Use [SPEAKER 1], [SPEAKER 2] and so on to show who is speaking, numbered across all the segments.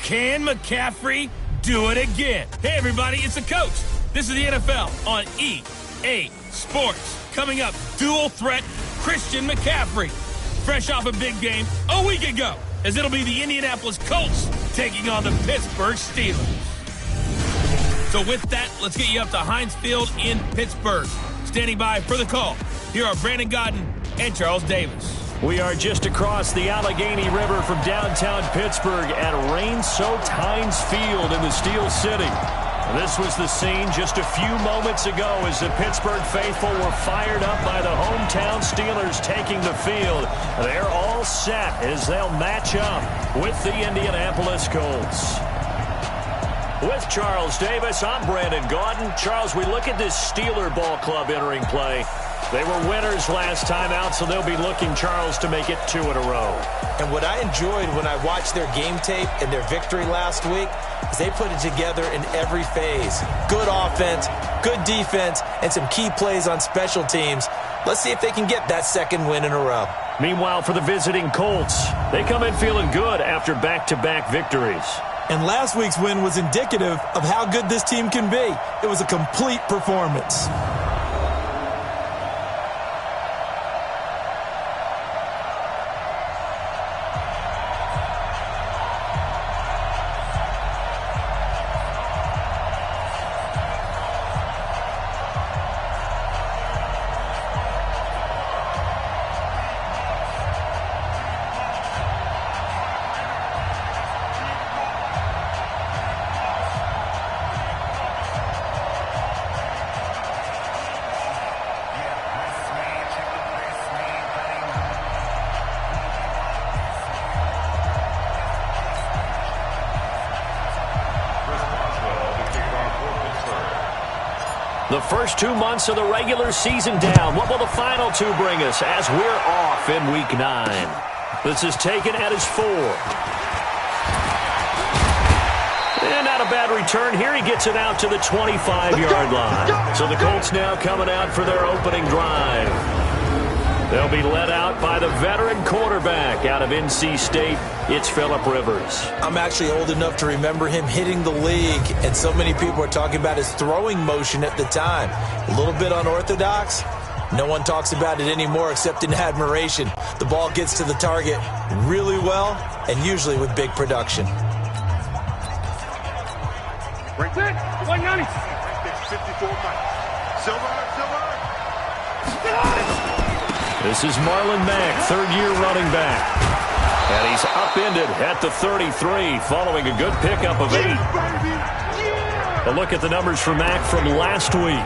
[SPEAKER 1] Can McCaffrey do it again? Hey, everybody, it's the coach. This is the NFL on EA Sports. Coming up, dual threat Christian McCaffrey. Fresh off a big game a week ago, as it'll be the Indianapolis Colts taking on the Pittsburgh Steelers. So with that, let's get you up to Heinz Field in Pittsburgh. Standing by for the call, here are Brandon Godden and Charles Davis.
[SPEAKER 2] We are just across the Allegheny River from downtown Pittsburgh at rain-soaked Heinz Field in the Steel City. This was the scene just a few moments ago as the Pittsburgh faithful were fired up by the hometown Steelers taking the field. They're all set as they'll match up with the Indianapolis Colts. With Charles Davis, I'm Brandon Gaudin. Charles, we look at this Steeler ball club entering play. They were winners last time out, so they'll be looking, Charles, to make it 2 in a row.
[SPEAKER 3] And what I enjoyed when I watched their game tape and their victory last week is they put it together in every phase. Good offense, good defense, and some key plays on special teams. Let's see if they can get that second win in a row.
[SPEAKER 2] Meanwhile, for the visiting Colts, they come in feeling good after back-to-back victories.
[SPEAKER 3] And last week's win was indicative of how good this team can be. It was a complete performance.
[SPEAKER 2] The first 2 months of the regular season down. What will the final 2 bring us as we're off in Week 9? This is taken at his 4. And not a bad return here. He gets it out to the 25-yard line. So the Colts now coming out for their opening drive. They'll be led out by the veteran quarterback out of NC State. It's Phillip Rivers.
[SPEAKER 3] I'm actually old enough to remember him hitting the league, and so many people are talking about his throwing motion at the time. A little bit unorthodox. No one talks about it anymore except in admiration. The ball gets to the target really well and usually with big production.
[SPEAKER 4] Right there, 190. 54 Silver.
[SPEAKER 2] This is Marlon Mack, third-year running back. And he's upended at the 33 following a good pickup of 8. A look at the numbers for Mack from last week.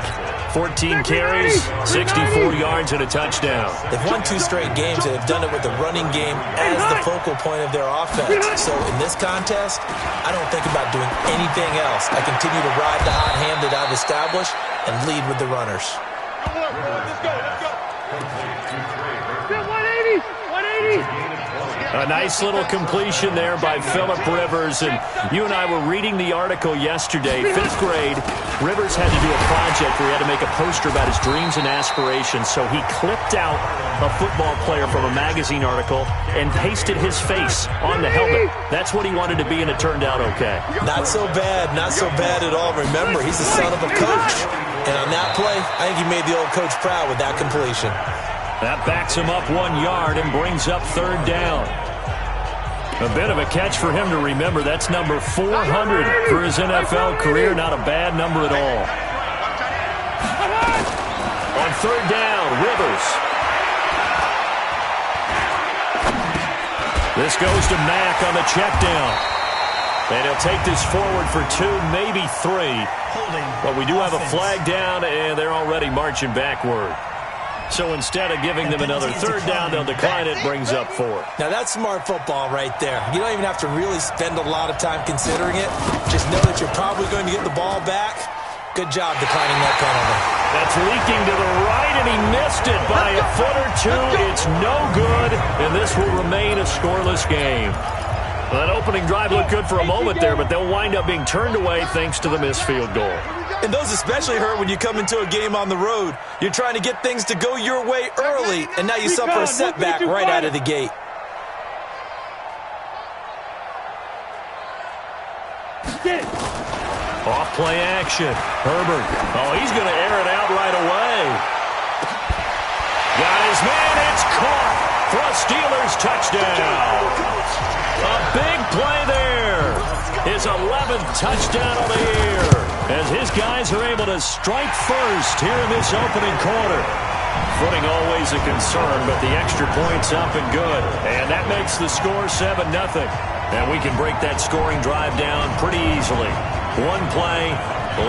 [SPEAKER 2] 14 carries, 64 yards, and a touchdown.
[SPEAKER 3] They've won 2 straight games and have done it with the running game as the focal point of their offense. So in this contest, I don't think about doing anything else. I continue to ride the hot hand that I've established and lead with the runners.
[SPEAKER 4] Let's go. 180.
[SPEAKER 2] A nice little completion there by Phillip Rivers. And you and I were reading the article yesterday. 5th grade, Rivers had to do a project where he had to make a poster about his dreams and aspirations. So he clipped out a football player from a magazine article and pasted his face on the helmet. That's what he wanted to be, and it turned out okay.
[SPEAKER 3] Not so bad at all. Remember, he's the son of a coach. And on that play, I think he made the old coach proud with that completion.
[SPEAKER 2] That backs him up 1 yard and brings up 3rd down. A bit of a catch for him to remember. That's number 400 for his NFL career. Not a bad number at all. On 3rd down, Rivers. This goes to Mack on the check down. And he'll take this forward for 2, maybe 3. But we do have a flag down, and they're already marching backward. So instead of giving them another 3rd down, they'll decline it, brings up 4.
[SPEAKER 3] Now that's smart football right there. You don't even have to really spend a lot of time considering it. Just know that you're probably going to get the ball back. Good job declining that penalty.
[SPEAKER 2] That's leaking to the right, and he missed it by a foot or 2. It's no good, and this will remain a scoreless game. Well, that opening drive looked good for a moment there, but they'll wind up being turned away thanks to the missed field goal.
[SPEAKER 3] And those especially hurt when you come into a game on the road. You're trying to get things to go your way early, and now you suffer a setback right out of the gate.
[SPEAKER 2] Off play action. Herbert. Oh, he's going to air it out right away. Got his man. It's caught for a Steelers touchdown. A big play there. His 11th touchdown of the year as his guys are able to strike first here in this opening quarter. Footing always a concern, but the extra point's up and good. And that makes the score 7-0. And we can break that scoring drive down pretty easily. One play,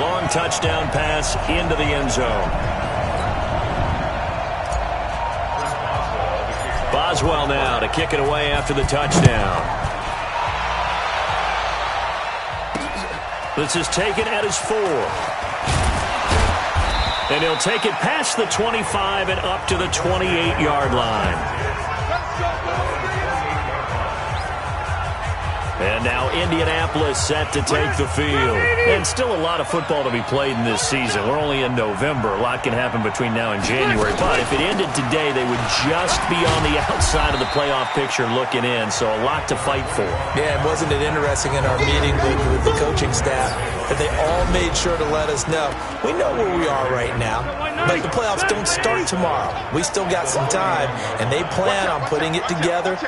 [SPEAKER 2] long touchdown pass into the end zone. Boswell now to kick it away after the touchdown. This is taken at his 4. And he'll take it past the 25 and up to the 28-yard line. And now Indianapolis set to take the field. And still a lot of football to be played in this season. We're only in November. A lot can happen between now and January. But if it ended today, they would just be on the outside of the playoff picture looking in. So a lot to fight for.
[SPEAKER 3] Yeah, and wasn't it interesting in our meeting with the coaching staff that they all made sure to let us know, we know where we are right now, but the playoffs don't start tomorrow. We still got some time, and they plan on putting it together,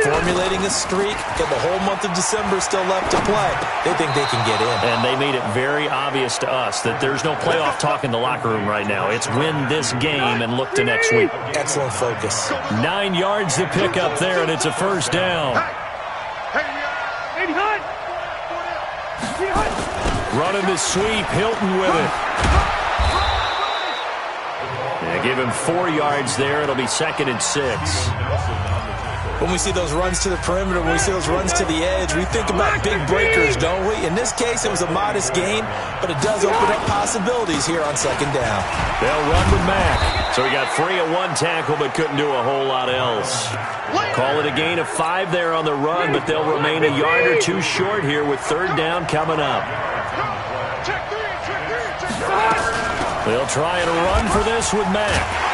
[SPEAKER 3] formulating a streak, got the whole month of December still left to play. They think they can get in.
[SPEAKER 2] And they made it very obvious to us that there's no playoff talk in the locker room right now. It's win this game and look to next week.
[SPEAKER 3] Excellent focus.
[SPEAKER 2] 9 yards to pick up there, and it's a first down. Running the sweep, Hilton with it. Yeah, give him 4 yards there. It'll be 2nd and 6.
[SPEAKER 3] When we see those runs to the perimeter, when we see those runs to the edge, we think about big breakers, don't we? In this case, it was a modest gain, but it does open up possibilities here on 2nd down.
[SPEAKER 2] They'll run with Mack. So he got free of 1 tackle, but couldn't do a whole lot else. Call it a gain of 5 there on the run, but they'll remain a yard or 2 short here with 3rd down coming up. They'll try and run for this with Mack.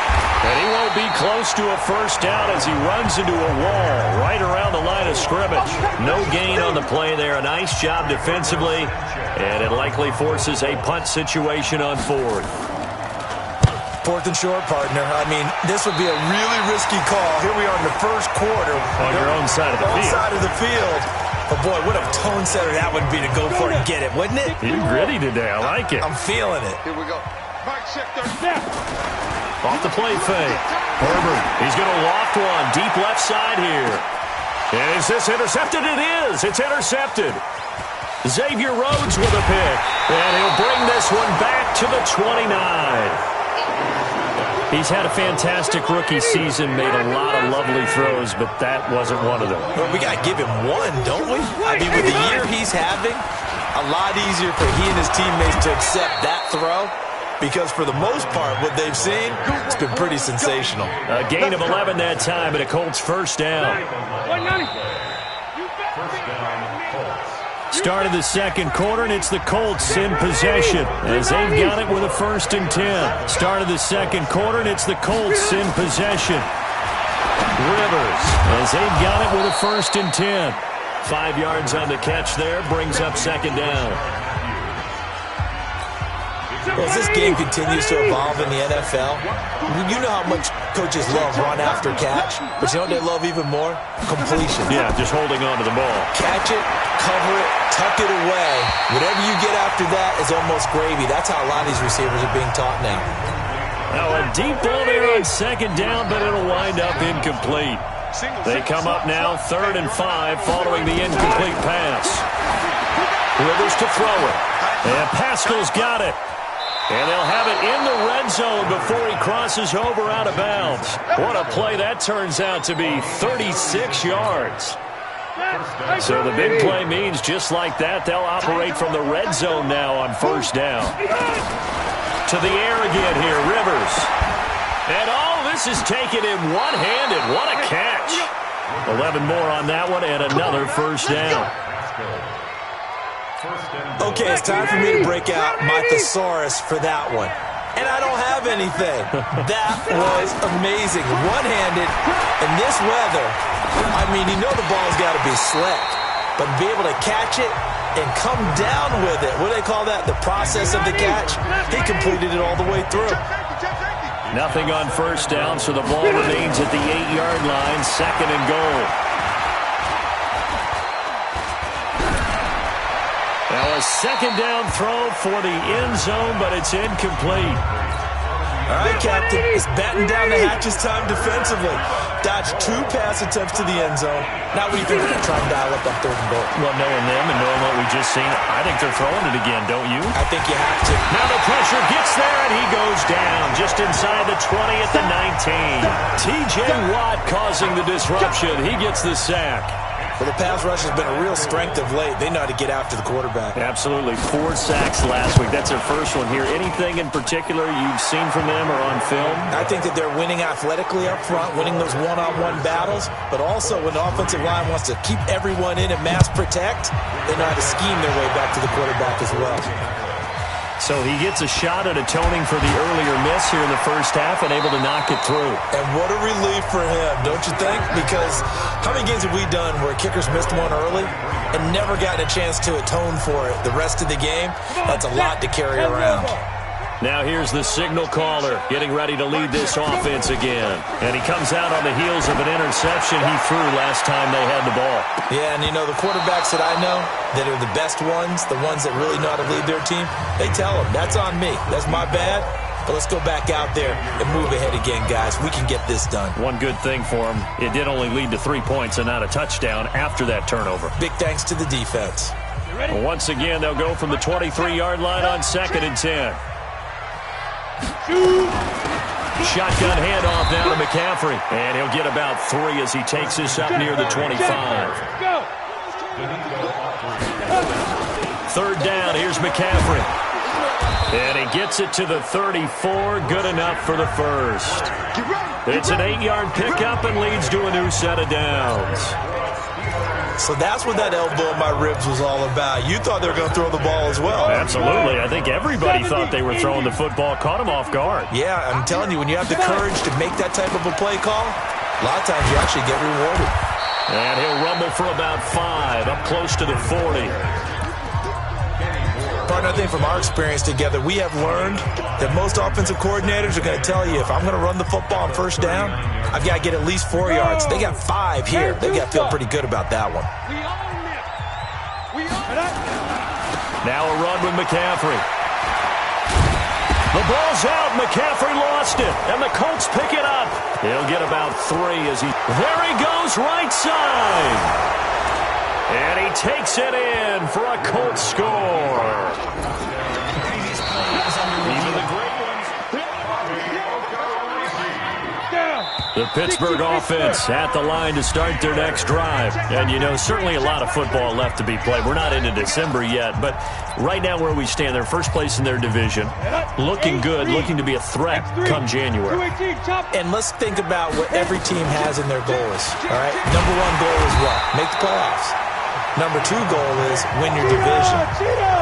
[SPEAKER 2] And he won't be close to a first down as he runs into a wall right around the line of scrimmage. No gain on the play there. A nice job defensively, and it likely forces a punt situation on 4th.
[SPEAKER 3] 4th and short, partner. I mean, this would be a really risky call. Here we are in the first quarter.
[SPEAKER 2] On your own side of the field.
[SPEAKER 3] Side of the field. But, boy, what a tone setter that would be to go for it and get it, wouldn't it?
[SPEAKER 2] You're gritty today. I like it.
[SPEAKER 3] I'm feeling it.
[SPEAKER 4] Here we go. Mike, check their step.
[SPEAKER 2] Off the play fake. Herbert, he's going to loft one. Deep left side here. And is this intercepted? It is. It's intercepted. Xavier Rhodes with a pick. And he'll bring this one back to the 29. He's had a fantastic rookie season, made a lot of lovely throws, but that wasn't one of them.
[SPEAKER 3] Well, we got to give him one, don't we? I mean, with the year he's having, a lot easier for he and his teammates to accept that throw. Because for the most part, what they've seen, it's been pretty sensational.
[SPEAKER 2] A gain of 11 that time, and a Colts first down. Start of the second quarter, and it's the Colts in possession as they've got it with a 1st and 10. Start of the second quarter, and it's the Colts in possession. Rivers as they've got it with a 1st and 10. 5 yards on the catch there, brings up 2nd down.
[SPEAKER 3] Well, as this game continues to evolve in the NFL, you know how much coaches love run after catch, but you know what they love even more? Completion.
[SPEAKER 2] Yeah, just holding on to the ball.
[SPEAKER 3] Catch it, cover it, tuck it away. Whatever you get after that is almost gravy. That's how a lot of these receivers are being taught now.
[SPEAKER 2] Now a deep ball there on 2nd down, but it'll wind up incomplete. They come up now 3rd and 5 following the incomplete pass. Rivers to throw it. And Pascal's got it. And they'll have it in the red zone before he crosses over out of bounds. What a play that turns out to be, 36 yards. So the big play means just like that, they'll operate from the red zone now on 1st down. To the air again here, Rivers. And all this is taken in one-handed. What a catch. 11 more on that one and another 1st down.
[SPEAKER 3] Okay, it's time for me to break out my thesaurus for that one. And I don't have anything. That was amazing. One-handed in this weather. I mean, you know the ball's got to be slick. But be able to catch it and come down with it. What do they call that? The process of the catch? He completed it all the way through.
[SPEAKER 2] Nothing on first down, so the ball remains at the 8-yard line, 2nd and goal. Now a 2nd down throw for the end zone, but it's incomplete.
[SPEAKER 3] All right, Captain, it's batten down the hatches time defensively. Dodged 2 pass attempts to the end zone. Now what do you think they're going to try and dial up on 3rd and goal?
[SPEAKER 2] Well, knowing them and knowing what we just seen, I think they're throwing it again, don't you?
[SPEAKER 3] I think you have to.
[SPEAKER 2] Now the pressure gets there, and he goes down just inside the 20 at the 19. T.J. Watt causing the disruption. He gets the sack.
[SPEAKER 3] Well, the pass rush has been a real strength of late. They know how to get after the quarterback.
[SPEAKER 2] Absolutely. 4 sacks last week. That's their first one here. Anything in particular you've seen from them or on film?
[SPEAKER 3] I think that they're winning athletically up front, winning those one-on-one battles, but also when the offensive line wants to keep everyone in and mass protect, they know how to scheme their way back to the quarterback as well.
[SPEAKER 2] So he gets a shot at atoning for the earlier miss here in the first half and able to knock it through.
[SPEAKER 3] And what a relief for him, don't you think? Because how many games have we done where kickers missed one early and never gotten a chance to atone for it the rest of the game? That's a lot to carry around.
[SPEAKER 2] Now here's the signal caller getting ready to lead this offense again. And he comes out on the heels of an interception he threw last time they had the ball.
[SPEAKER 3] Yeah, and you know, the quarterbacks that I know that are the best ones, the ones that really know how to lead their team, they tell them, that's on me. That's my bad. But let's go back out there and move ahead again, guys. We can get this done.
[SPEAKER 2] One good thing for him, it did only lead to 3 points and not a touchdown after that turnover.
[SPEAKER 3] Big thanks to the defense.
[SPEAKER 2] Once again, they'll go from the 23-yard line on 2nd and 10. Shotgun handoff now to McCaffrey. And he'll get about 3 as he takes this up near the 25. 3rd down, here's McCaffrey. And he gets it to the 34, good enough for the first. It's an 8-yard pickup and leads to a new set of downs.
[SPEAKER 3] So that's what that elbow in my ribs was all about. You thought they were going to throw the ball as well.
[SPEAKER 2] Absolutely. I think everybody thought they were throwing the football, caught him off guard.
[SPEAKER 3] Yeah, I'm telling you, when you have the courage to make that type of a play call, a lot of times you actually get rewarded.
[SPEAKER 2] And he'll rumble for about 5, up close to the 40.
[SPEAKER 3] Partner, I think from our experience together, we have learned that most offensive coordinators are going to tell you, if I'm going to run the football on 1st down, I've got to get at least 4 yards. They got 5 here. They've got to feel pretty good about that one.
[SPEAKER 2] Now a run with McCaffrey. The ball's out. McCaffrey lost it, and the Colts pick it up. He'll get about 3 as he... There he goes, right side. And he takes it in for a Colts score. The Pittsburgh offense at the line to start their next drive. And, you know, certainly a lot of football left to be played. We're not into December yet, but right now where we stand, they're first place in their division, looking good, looking to be a threat come January.
[SPEAKER 3] And let's think about what every team has in their goals, all right? Number 1 goal is what? Make the playoffs. Number 2 goal is win your division.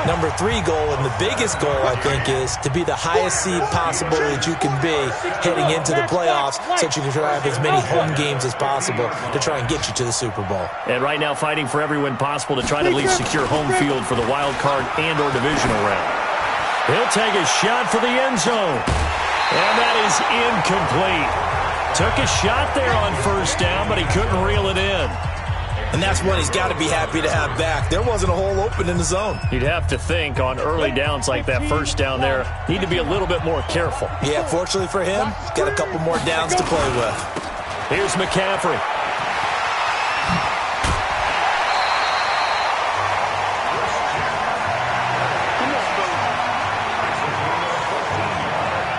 [SPEAKER 3] Number 3 goal, and the biggest goal, I think, is to be the highest seed possible that you can be heading into the playoffs so that you can try to have as many home games as possible to try and get you to the Super Bowl.
[SPEAKER 2] And right now fighting for every win possible to try to at least secure home field for the wild card and or divisional round. He'll take a shot for the end zone. And that is incomplete. Took a shot there on 1st down, but he couldn't reel it in.
[SPEAKER 3] And that's one he's got to be happy to have back. There wasn't a hole open in the zone.
[SPEAKER 2] You'd have to think on early downs like that 1st down there, need to be a little bit more careful.
[SPEAKER 3] Yeah, fortunately for him, got a couple more downs to play with.
[SPEAKER 2] Here's McCaffrey.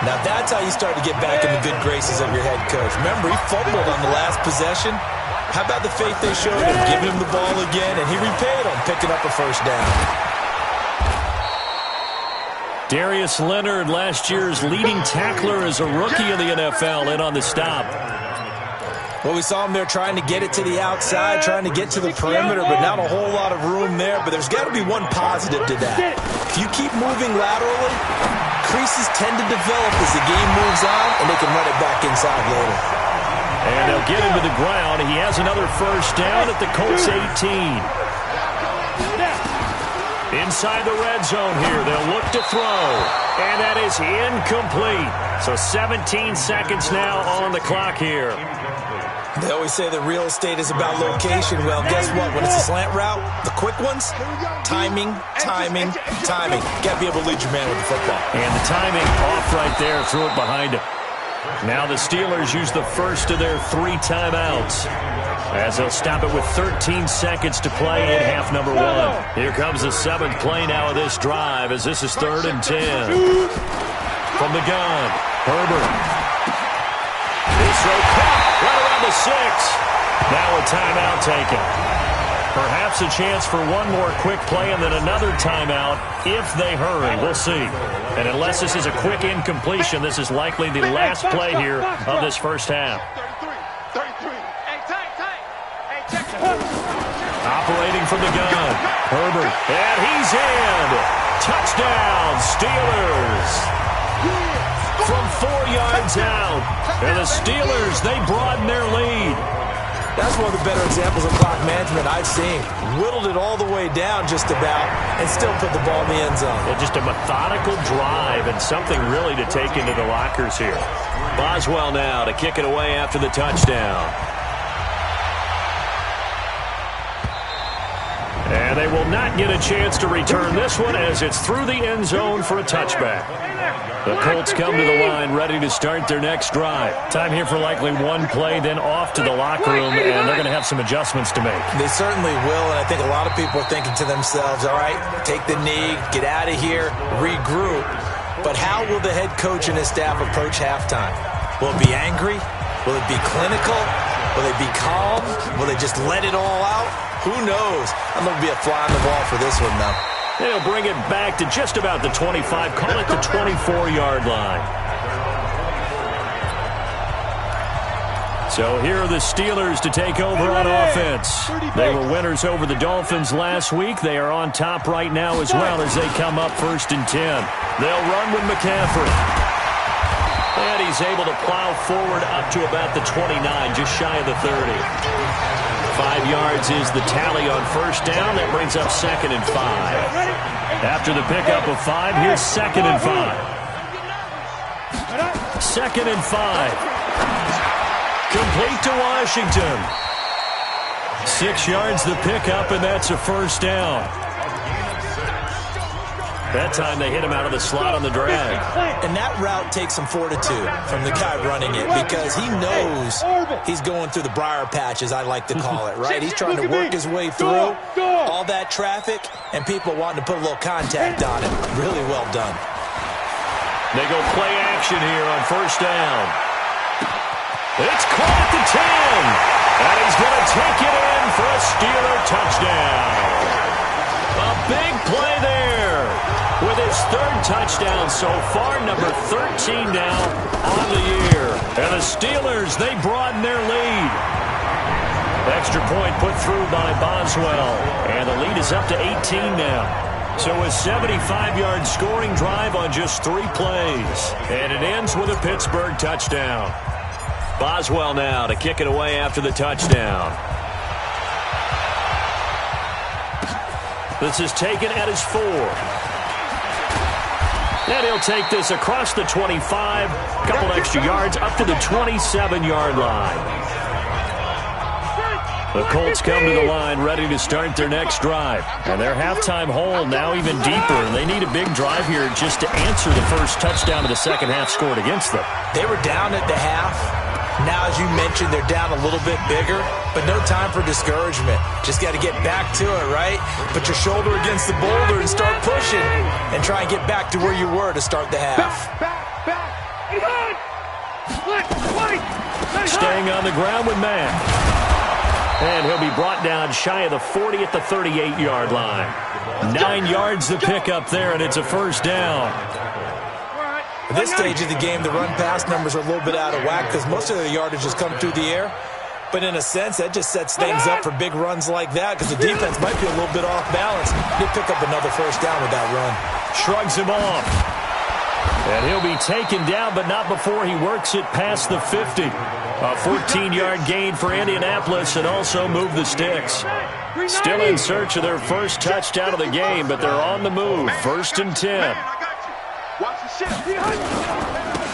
[SPEAKER 3] Now that's how you start to get back in the good graces of your head coach. Remember, he fumbled on the last possession. How about the faith they showed him, giving him the ball again, and he repaid him, picking up a 1st down.
[SPEAKER 2] Darius Leonard, last year's leading tackler as a rookie in the NFL, in on the stop.
[SPEAKER 3] Well, we saw him there trying to get it to the outside, trying to get to the perimeter, but not a whole lot of room there. But there's got to be one positive to that. If you keep moving laterally, creases tend to develop as the game moves on, and they can run it back inside later.
[SPEAKER 2] And they'll get him to the ground. He has another first down at the Colts 18. Inside the red zone here, they'll look to throw. And that is incomplete. So 17 seconds now on the clock here.
[SPEAKER 3] They always say that real estate is about location. Well, guess what? When it's a slant route, the quick ones, timing, timing, timing. Got to be able to lead your man with the football.
[SPEAKER 2] And the timing off right there, threw it behind him. Now the Steelers use the first of their 3 timeouts as they'll stop it with 13 seconds to play in half number 1. Here comes the 7th play now of this drive as this is 3rd and 10. From the gun, Herbert. This throw caught right around the 6. Now a timeout taken. Perhaps a chance for one more quick play and then another timeout if they hurry. We'll see. And unless this is a quick incompletion, this is likely the last play here of this first half.
[SPEAKER 4] 33.
[SPEAKER 2] Operating from the gun, Herbert, and he's in. Touchdown, Steelers. From 4 yards out. And the Steelers, they broaden their lead.
[SPEAKER 3] That's one of the better examples of clock management I've seen. Whittled it all the way down just about and still put the ball in the end zone.
[SPEAKER 2] Yeah, just a methodical drive and something really to take into the lockers here. Boswell now to kick it away after the touchdown. And they will not get a chance to return this one as it's through the end zone for a touchback. The Colts come to the line ready to start their next drive. Time here for likely one play, then off to the locker room, and they're going to have some adjustments to make.
[SPEAKER 3] They certainly will, and I think a lot of people are thinking to themselves, all right, take the knee, get out of here, regroup. But how will the head coach and his staff approach halftime? Will it be angry? Will it be clinical? Will they be calm? Will they just let it all out? Who knows? I'm going to be a fly on the ball for this one, though.
[SPEAKER 2] They'll bring it back to just about the 25, call it the 24-yard line. So here are the Steelers to take over on offense. They were winners over the Dolphins last week. They are on top right now as well as they come up 1st and 10. They'll run with McCaffrey. And he's able to plow forward up to about the 29, just shy of the 30. 5 yards is the tally on first down. That brings up 2nd and 5. After the pickup of 5, here's 2nd and 5. 2nd and 5. Complete to Washington. 6 yards the pickup, and that's a first down. That time they hit him out of the slot on the drag.
[SPEAKER 3] And that route takes some fortitude from the guy running it because he knows he's going through the briar patch, as I like to call it, right? He's trying to work his way through all that traffic and people wanting to put a little contact on him. Really well done.
[SPEAKER 2] They go play action here on first down. It's caught at the 10. And he's going to take it in for a Steeler touchdown. A big play there. With his 3rd touchdown so far, number 13 now on the year. And the Steelers, they broaden their lead. Extra point put through by Boswell. And the lead is up to 18 now. So a 75-yard scoring drive on just 3 plays. And it ends with a Pittsburgh touchdown. Boswell now to kick it away after the touchdown. This is taken at his 4. And he'll take this across the 25, a couple extra yards, up to the 27-yard line. The Colts come to the line ready to start their next drive. And their halftime hole now even deeper. And they need a big drive here just to answer the first touchdown of the second half scored against them.
[SPEAKER 3] They were down at the half. Now, as you mentioned, they're down a little bit bigger, but no time for discouragement. Just got to get back to it, right? Put your shoulder against the boulder and start pushing and try and get back to where you were to start the half.
[SPEAKER 2] Staying on the ground with Matt. And he'll be brought down shy of the 40 at the 38-yard line. 9 yards to pick up there, and it's a first down.
[SPEAKER 3] At this stage of the game, the run-pass numbers are a little bit out of whack because most of the yardage has come through the air. But in a sense, that just sets things up for big runs like that because the defense might be a little bit off balance. He'll pick up another first down with that run.
[SPEAKER 2] Shrugs him off. And he'll be taken down, but not before he works it past the 50. A 14-yard gain for Indianapolis and also move the sticks. Still in search of their first touchdown of the game, but they're on the move. 1st and 10.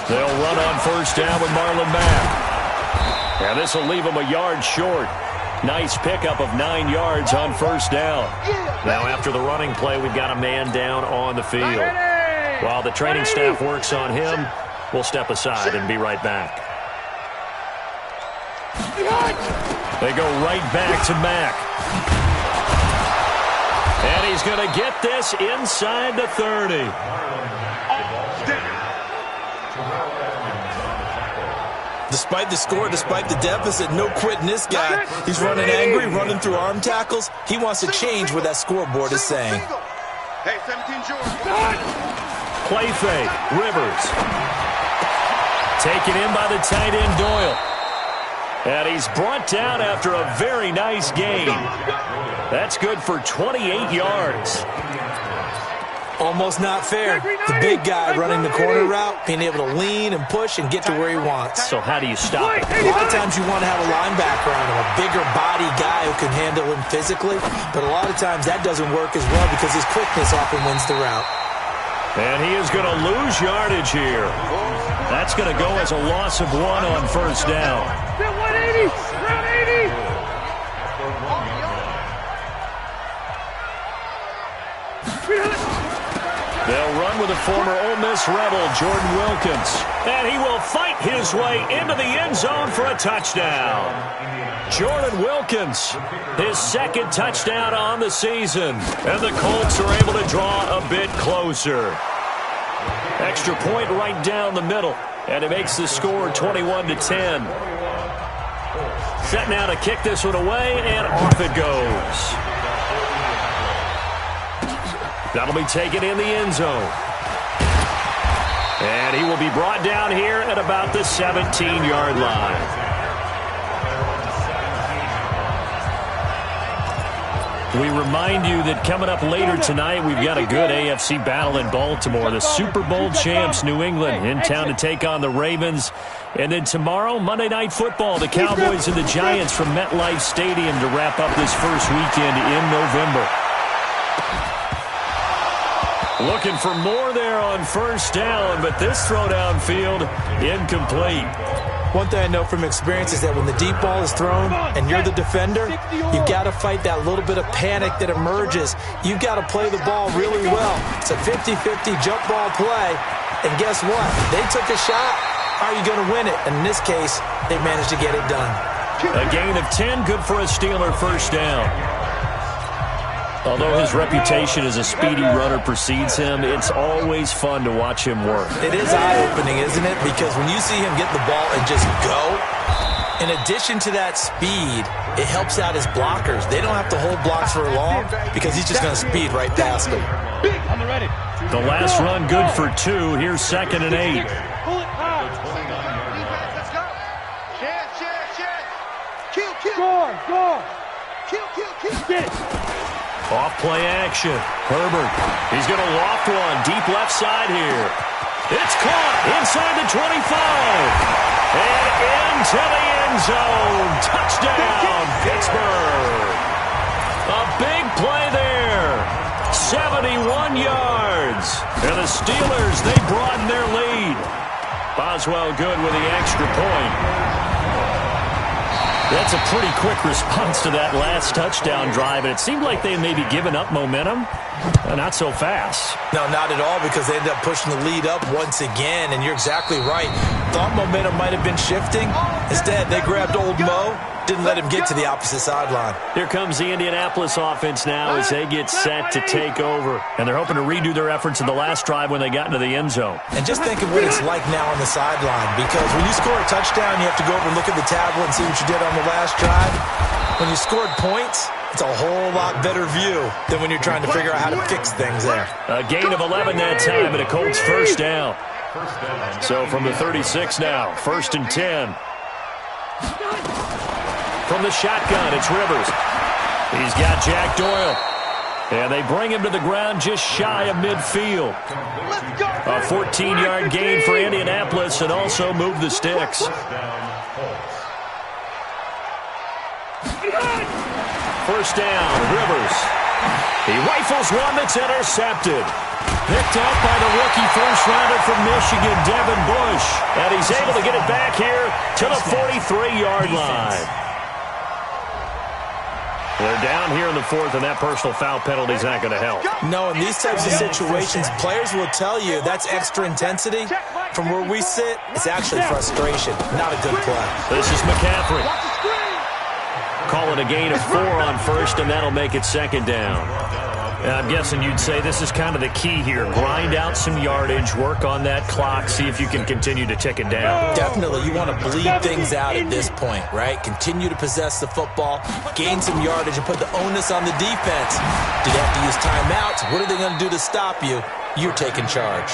[SPEAKER 2] They'll run on first down with Marlon Mack. And this will leave them a yard short. Nice pickup of 9 yards on first down. Now after the running play, we've got a man down on the field. While the training staff works on him, we'll step aside and be right back. They go right back to Mack. And he's going to get this inside the 30.
[SPEAKER 3] Despite the score, despite the deficit, no quitting this guy. He's running angry, running through arm tackles. He wants to change what that scoreboard is saying.
[SPEAKER 4] Hey, 17 George.
[SPEAKER 2] Play fake. Rivers. Taken in by the tight end Doyle. And he's brought down after a very nice gain. That's good for 28 yards.
[SPEAKER 3] Almost not fair. The big guy running the corner route, being able to lean and push and get to where he wants.
[SPEAKER 2] So how do you stop it?
[SPEAKER 3] A lot of times you want to have a linebacker on him, a bigger body guy who can handle him physically. But a lot of times that doesn't work as well because his quickness often wins the route.
[SPEAKER 2] And he is going to lose yardage here. That's going to go as a loss of 1 on first down.
[SPEAKER 5] 180! 180!
[SPEAKER 2] They'll run with the former Ole Miss Rebel, Jordan Wilkins. And he will fight his way into the end zone for a touchdown. Jordan Wilkins, his 2nd touchdown on the season. And the Colts are able to draw a bit closer. Extra point right down the middle. And it makes the score 21-10. Set now to kick this one away, and off it goes. That'll be taken in the end zone. And he will be brought down here at about the 17-yard line. We remind you that coming up later tonight, we've got a good AFC battle in Baltimore. The Super Bowl champs, New England, in town to take on the Ravens. And then tomorrow, Monday Night Football, the Cowboys and the Giants from MetLife Stadium to wrap up this first weekend in November. Looking for more there on first down, but this throw downfield incomplete.
[SPEAKER 3] One thing I know from experience is that when the deep ball is thrown and you're the defender, you've got to fight that little bit of panic that emerges. You've got to play the ball really well. It's a 50-50 jump ball play, and guess what? They took a shot. How are you going to win it? And in this case, they managed to get it done.
[SPEAKER 2] A gain of 10, good for a Steeler first down. Although his reputation as a speedy runner precedes him, it's always fun to watch him work.
[SPEAKER 3] It is eye-opening, isn't it? Because when you see him get the ball and just go, in addition to that speed, it helps out his blockers. They don't have to hold blocks for long because he's just going to speed right past them.
[SPEAKER 2] The last run good for 2. Here's 2nd and 8.
[SPEAKER 5] Get it.
[SPEAKER 2] Off play action. Herbert. He's going to loft one. Deep left side here. It's caught inside the 25. And into the end zone. Touchdown, Pittsburgh. A big play there. 71 yards. And the Steelers, they broaden their lead. Boswell good with the extra point. That's a pretty quick response to that last touchdown drive, and it seemed like they may be giving up momentum. Not so fast.
[SPEAKER 3] No, not at all, because they ended up pushing the lead up once again, and you're exactly right. Thought momentum might have been shifting. Instead, they grabbed old Mo, didn't let him get to the opposite sideline.
[SPEAKER 2] Here comes the Indianapolis offense now as they get set to take over, and they're hoping to redo their efforts in the last drive when they got into the end zone.
[SPEAKER 3] And just think of what it's like now on the sideline, because when you score a touchdown, you have to go over and look at the tablet and see what you did on the last drive. When you scored points, it's a whole lot better view than when you're trying to figure out how to fix things there.
[SPEAKER 2] A gain of 11 that time, and a Colts first down. So from the 36 now, 1st and 10. from the shotgun. It's Rivers. He's got Jack Doyle. And they bring him to the ground just shy of midfield. A 14-yard gain for Indianapolis and also move the sticks. First down, Rivers. He rifles one that's intercepted. Picked up by the rookie first-rounder from Michigan, Devin Bush. And he's able to get it back here to the 43-yard line. They're down here in the fourth, and that personal foul penalty is not going to help.
[SPEAKER 3] No, in these types of situations, players will tell you that's extra intensity. From where we sit, it's actually frustration, not a good play.
[SPEAKER 2] This is McCaffrey. Call it a gain of 4 on first, and that'll make it second down. I'm guessing you'd say this is kind of the key here. Grind out some yardage, work on that clock, see if you can continue to tick it down.
[SPEAKER 3] Definitely. You want to bleed things out at this point, right? Continue to possess the football, gain some yardage, and put the onus on the defense. Do they have to use timeouts? What are they going to do to stop you? You're taking charge.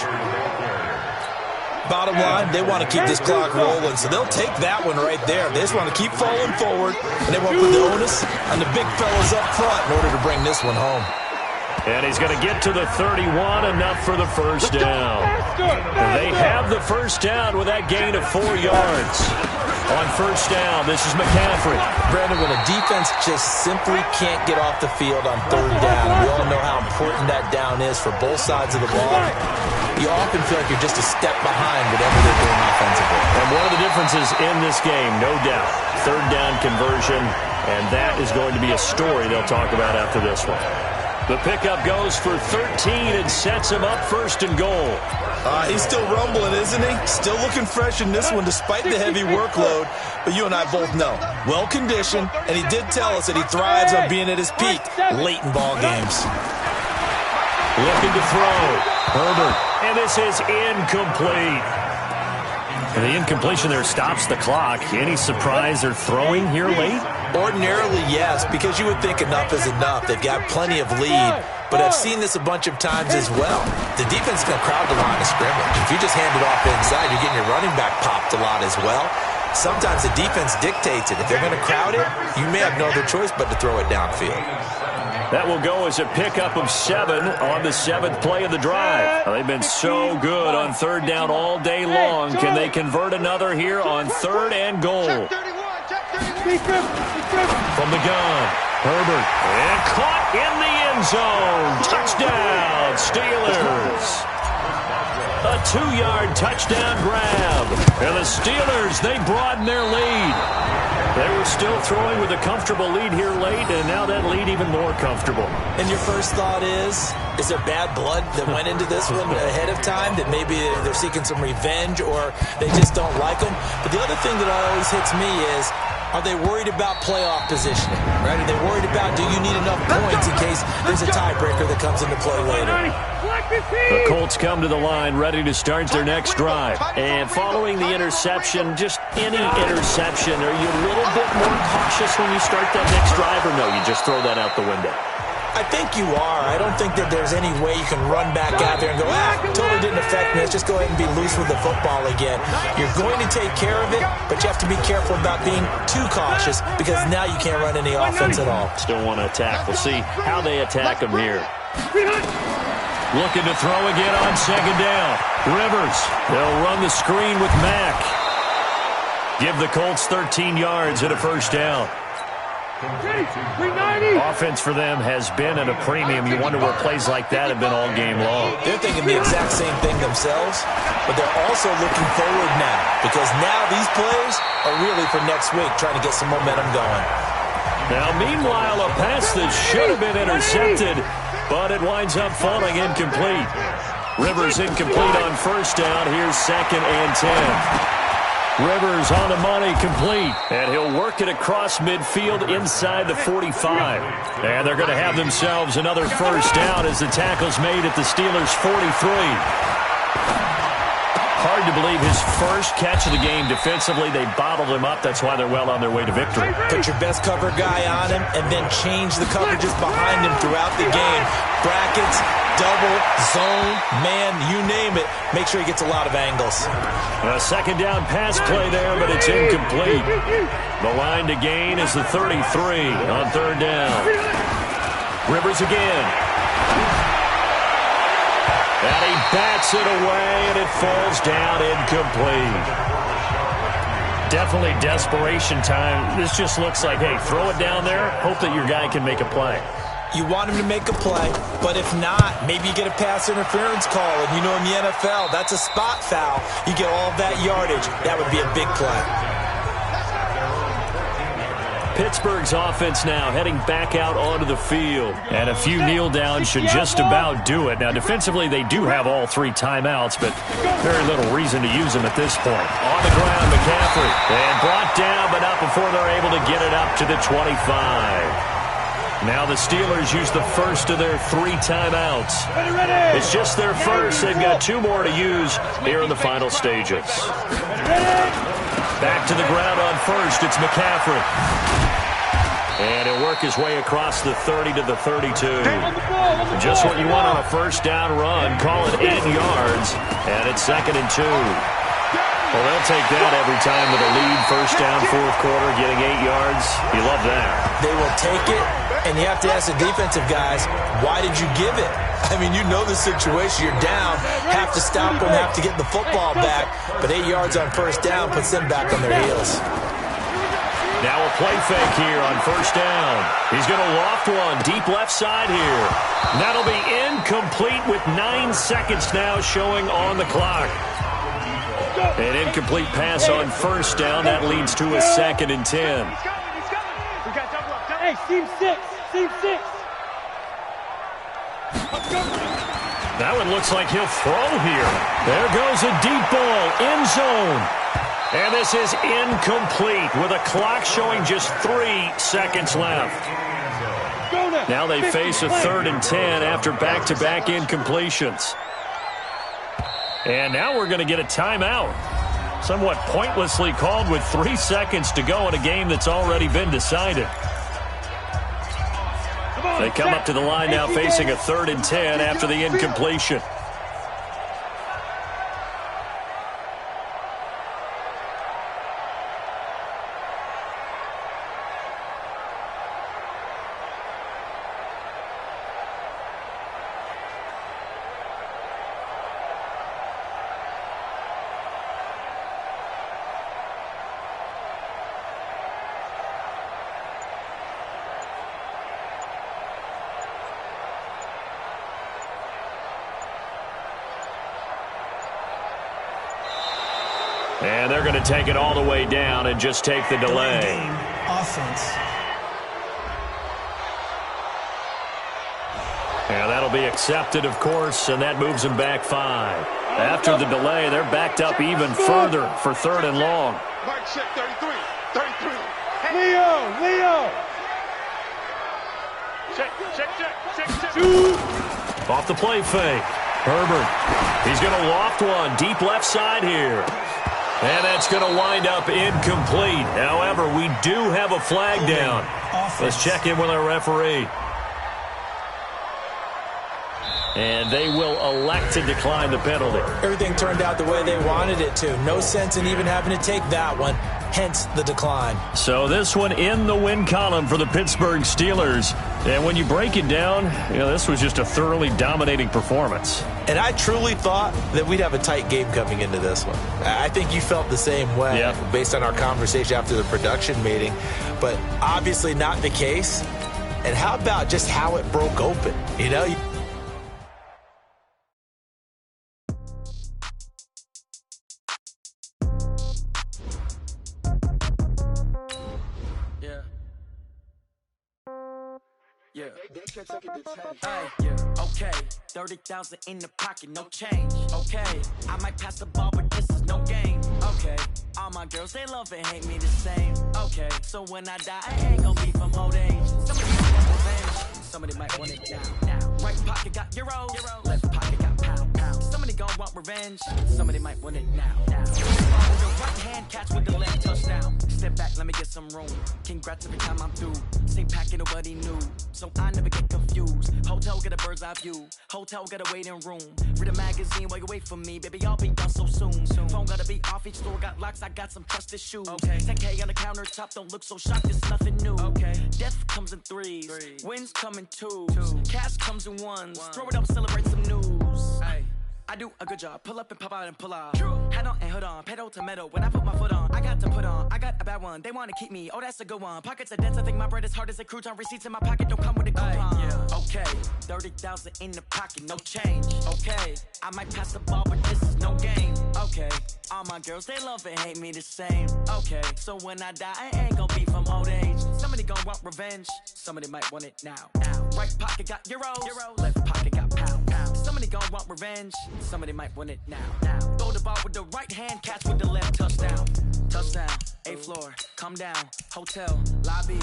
[SPEAKER 3] Bottom line, they want to keep this clock rolling, so they'll take that one right there. They just want to keep falling forward, and they want to put the onus on the big fellas up front in order to bring this one home.
[SPEAKER 2] And he's going to get to the 31, enough for the first down. They have the first down with that gain of 4 yards. On first down, this is McCaffrey.
[SPEAKER 3] Brandon, when a defense just simply can't get off the field on third down, we all know how important that down is for both sides of the ball. You often feel like you're just a step behind whatever they're doing offensively.
[SPEAKER 2] And one of the differences in this game, no doubt, third down conversion, and that is going to be a story they'll talk about after this one. The pickup goes for 13 and sets him up first and goal.
[SPEAKER 3] He's still rumbling, isn't he? Still looking fresh in this one despite the heavy workload. But you and I both know, well-conditioned, and he did tell us that he thrives on being at his peak late in ball games.
[SPEAKER 2] Looking to throw. Herbert. And this is incomplete. And the incompletion there stops the clock. Any surprise they're throwing here late?
[SPEAKER 3] Ordinarily, yes, because you would think enough is enough. They've got plenty of lead, but I've seen this a bunch of times as well. The defense is going to crowd the line of scrimmage. If you just hand it off inside, you're getting your running back popped a lot as well. Sometimes the defense dictates it. If they're going to crowd it, you may have no other choice but to throw it downfield.
[SPEAKER 2] That will go as a pickup of 7 on the 7th play of the drive. They've been so good on third down all day long. Can they convert another here on third and goal? From the gun, Herbert. And caught in the end zone. Touchdown, Steelers. A 2-yard touchdown grab. And the Steelers, they broaden their lead. They were still throwing with a comfortable lead here late, and now that lead even more comfortable.
[SPEAKER 3] And your first thought is there bad blood that went into this one ahead of time, that maybe they're seeking some revenge or they just don't like them? But the other thing that always hits me is, are they worried about playoff positioning? Right? Are they worried about, do you need enough points in case there's a tiebreaker that comes into play later?
[SPEAKER 2] The Colts come to the line ready to start their next drive. And following the interception, just any interception, are you a little bit more cautious when you start that next drive, or no, you just throw that out the window?
[SPEAKER 3] I think you are. I don't think that there's any way you can run back out there and go, totally didn't affect me. Let's just go ahead and be loose with the football again. You're going to take care of it, but you have to be careful about being too cautious because now you can't run any offense at all.
[SPEAKER 2] Still want to attack. We'll see how they attack them here. Looking to throw again on second down. Rivers. They'll run the screen with Mack. Give the Colts 13 yards and a first down. Offense for them has been at a premium. You wonder where plays like that have been all game long.
[SPEAKER 3] They're thinking the exact same thing themselves, but they're also looking forward now because now these plays are really for next week, trying to get some momentum going.
[SPEAKER 2] Now, meanwhile, a pass that should have been intercepted, but it winds up falling incomplete. Rivers incomplete on first down. Here's second and 10. Rivers on the money, complete. And he'll work it across midfield inside the 45. And they're going to have themselves another first down as the tackle's made at the Steelers' 43. Hard to believe his first catch of the game defensively. They bottled him up. That's why they're well on their way to victory.
[SPEAKER 3] Put your best cover guy on him and then change the coverages behind him throughout the game. Brackets, double, zone, man, you name it. Make sure he gets a lot of angles.
[SPEAKER 2] A second down pass play there, but it's incomplete. The line to gain is the 33 on third down. Rivers again. And he bats it away, and it falls down incomplete. Definitely desperation time. This just looks like, hey, throw it down there, hope that your guy can make a play.
[SPEAKER 3] You want him to make a play, but if not, maybe you get a pass interference call. And you know in the NFL, that's a spot foul. You get all of that yardage. That would be a big play.
[SPEAKER 2] Pittsburgh's offense now heading back out onto the field. And a few kneel downs should just about do it. Now, defensively, they do have all three timeouts, but very little reason to use them at this point. On the ground, McCaffrey. And brought down, but not before they're able to get it up to the 25. Now the Steelers use the first of their three timeouts. It's just their first. They've got two more to use here in the final stages. Back to the ground on first. It's McCaffrey. And he'll work his way across the 30 to the 32. Just what you want on a first down run. Call it 8 yards. And it's 2nd and 2. Well, they'll take that every time with a lead. First down, fourth quarter, getting 8 yards. You love that.
[SPEAKER 3] They will take it, and you have to ask the defensive guys, why did you give it? I mean, you know the situation. You're down, have to stop them, have to get the football back. But 8 yards on first down puts them back on their heels.
[SPEAKER 2] Now a play fake here on first down. He's going to loft one deep left side here. That'll be incomplete with 9 seconds now showing on the clock. An incomplete pass on first down. That leads to a 2nd and 10.
[SPEAKER 5] Hey, team 6. Team 6.
[SPEAKER 2] That one looks like he'll throw here. There goes a deep ball, end zone. And this is incomplete with a clock showing just 3 seconds left. Now they face a 3rd and 10 after back-to-back incompletions. And now we're going to get a timeout. Somewhat pointlessly called with 3 seconds to go in a game that's already been decided. They come up to the line now facing a 3rd and 10 after the incompletion. And they're going to take it all the way down and just take the delay.
[SPEAKER 6] Game offense.
[SPEAKER 2] And that'll be accepted, of course, and that moves them back 5. After the delay, they're backed up even further for 3rd and long.
[SPEAKER 4] Mike check 33. 33.
[SPEAKER 5] Leo.
[SPEAKER 4] Check.
[SPEAKER 2] Off the play fake. Herbert. He's going to loft one deep left side here. And that's going to wind up incomplete. However, we do have a flag down. Let's check in with our referee. And they will elect to decline the penalty.
[SPEAKER 3] Everything turned out the way they wanted it to. No sense in even having to take that one. Hence the decline.
[SPEAKER 2] So this one in the win column for the Pittsburgh Steelers. And when you break it down, this was just a thoroughly dominating performance.
[SPEAKER 3] And I truly thought that we'd have a tight game coming into this one. I think you felt the same way based on our conversation after the production meeting. But obviously not the case. And how about just how it broke open? Yeah.
[SPEAKER 7] Hey, okay, 30,000 in the pocket, no change. Okay, I might pass the ball, but this is no game. Okay, all my girls, they love and hate me the same. Okay, so when I die, I ain't gonna be from old age. Somebody might want it now. Right pocket got euros, left pocket got pound. Somebody gon' want revenge. Somebody might want it now. The right hand catch with the left touchdown. Step back, let me get some room. Congrats every time I'm through. Stay packing, nobody knew, so I never get confused. Hotel get a bird's eye view. Hotel get a waiting room. Read a magazine while you wait for me, baby. I'll be done so soon. Phone gotta be off. Each store got locks. I got some trusted shoes. Okay. 10K on the countertop. Don't look so shocked. It's nothing new. Okay. Death comes in threes. Wins come in twos. Cash comes in ones. Throw it up, celebrate some news. Ay. I do a good job. Pull up and pop out and pull out. Head on and hood on. Pedal to metal. When I put my foot on, I got to put on. I got a bad one. They want to keep me. Oh, that's a good one. Pockets are dense. I think my bread is hard as a crouton. Receipts in my pocket don't come with a coupon. Yeah. Okay. 30,000 in the pocket. No change. Okay. I might pass the ball, but this is no game. Okay. All my girls, they love and hate me the same. Okay. So when I die, I ain't gonna be from old age. Somebody gonna want revenge. Somebody might want it now. Right pocket got euros. Left pocket got pounds. Somebody gonna want revenge. Somebody might win it now. Throw the ball with the right hand, catch with the left. Touchdown. Touchdown. 8th floor. Come down. Hotel. Lobby.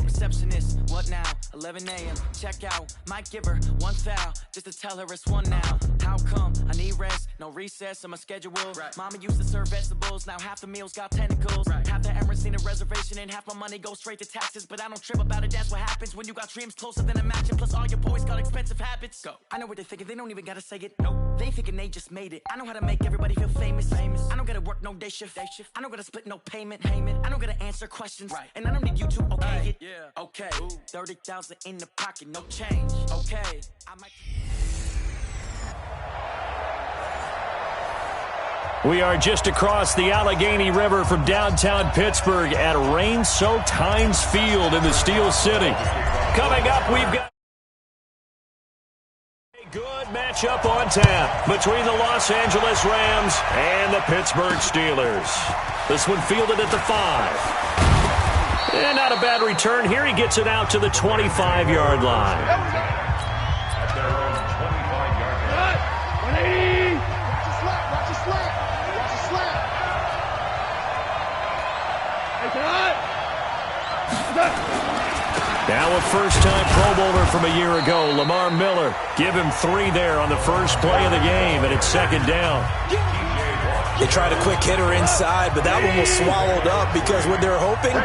[SPEAKER 7] Receptionist. What now? 11 a.m. Check out. Might give her one foul just to tell her it's one now. How come? I need rest. No recess in my schedule. Right. Mama used to serve vegetables. Now half the meals got tentacles. Right. Half the Emirates need a reservation and half my money goes straight to taxes. But I don't trip about it. That's what happens when you got dreams closer than a match. And plus all your boys got expensive habits. Go. I know what they're thinking. They don't even gotta say it. Nope. They thinking they just made it. I know how to make everybody feel famous. I don't gotta work no day shift. I don't gotta split no payment. I don't gotta answer questions. Right. And I don't need you to okay it. Yeah. Okay. 30,000 in the pocket. No change. Okay. I might.
[SPEAKER 2] We are just across the Allegheny River from downtown Pittsburgh at rain-soaked Heinz Field in the Steel City. Coming up, we've got a good matchup on tap between the Los Angeles Rams and the Pittsburgh Steelers. This one fielded at the 5. And not a bad return here. He gets it out to the 25-yard line. Now a first-time Pro Bowler from a year ago, Lamar Miller. Give him 3 there on the first play of the game, and it's 2nd down.
[SPEAKER 3] They tried a quick hitter inside, but that one was swallowed up because what they're hoping,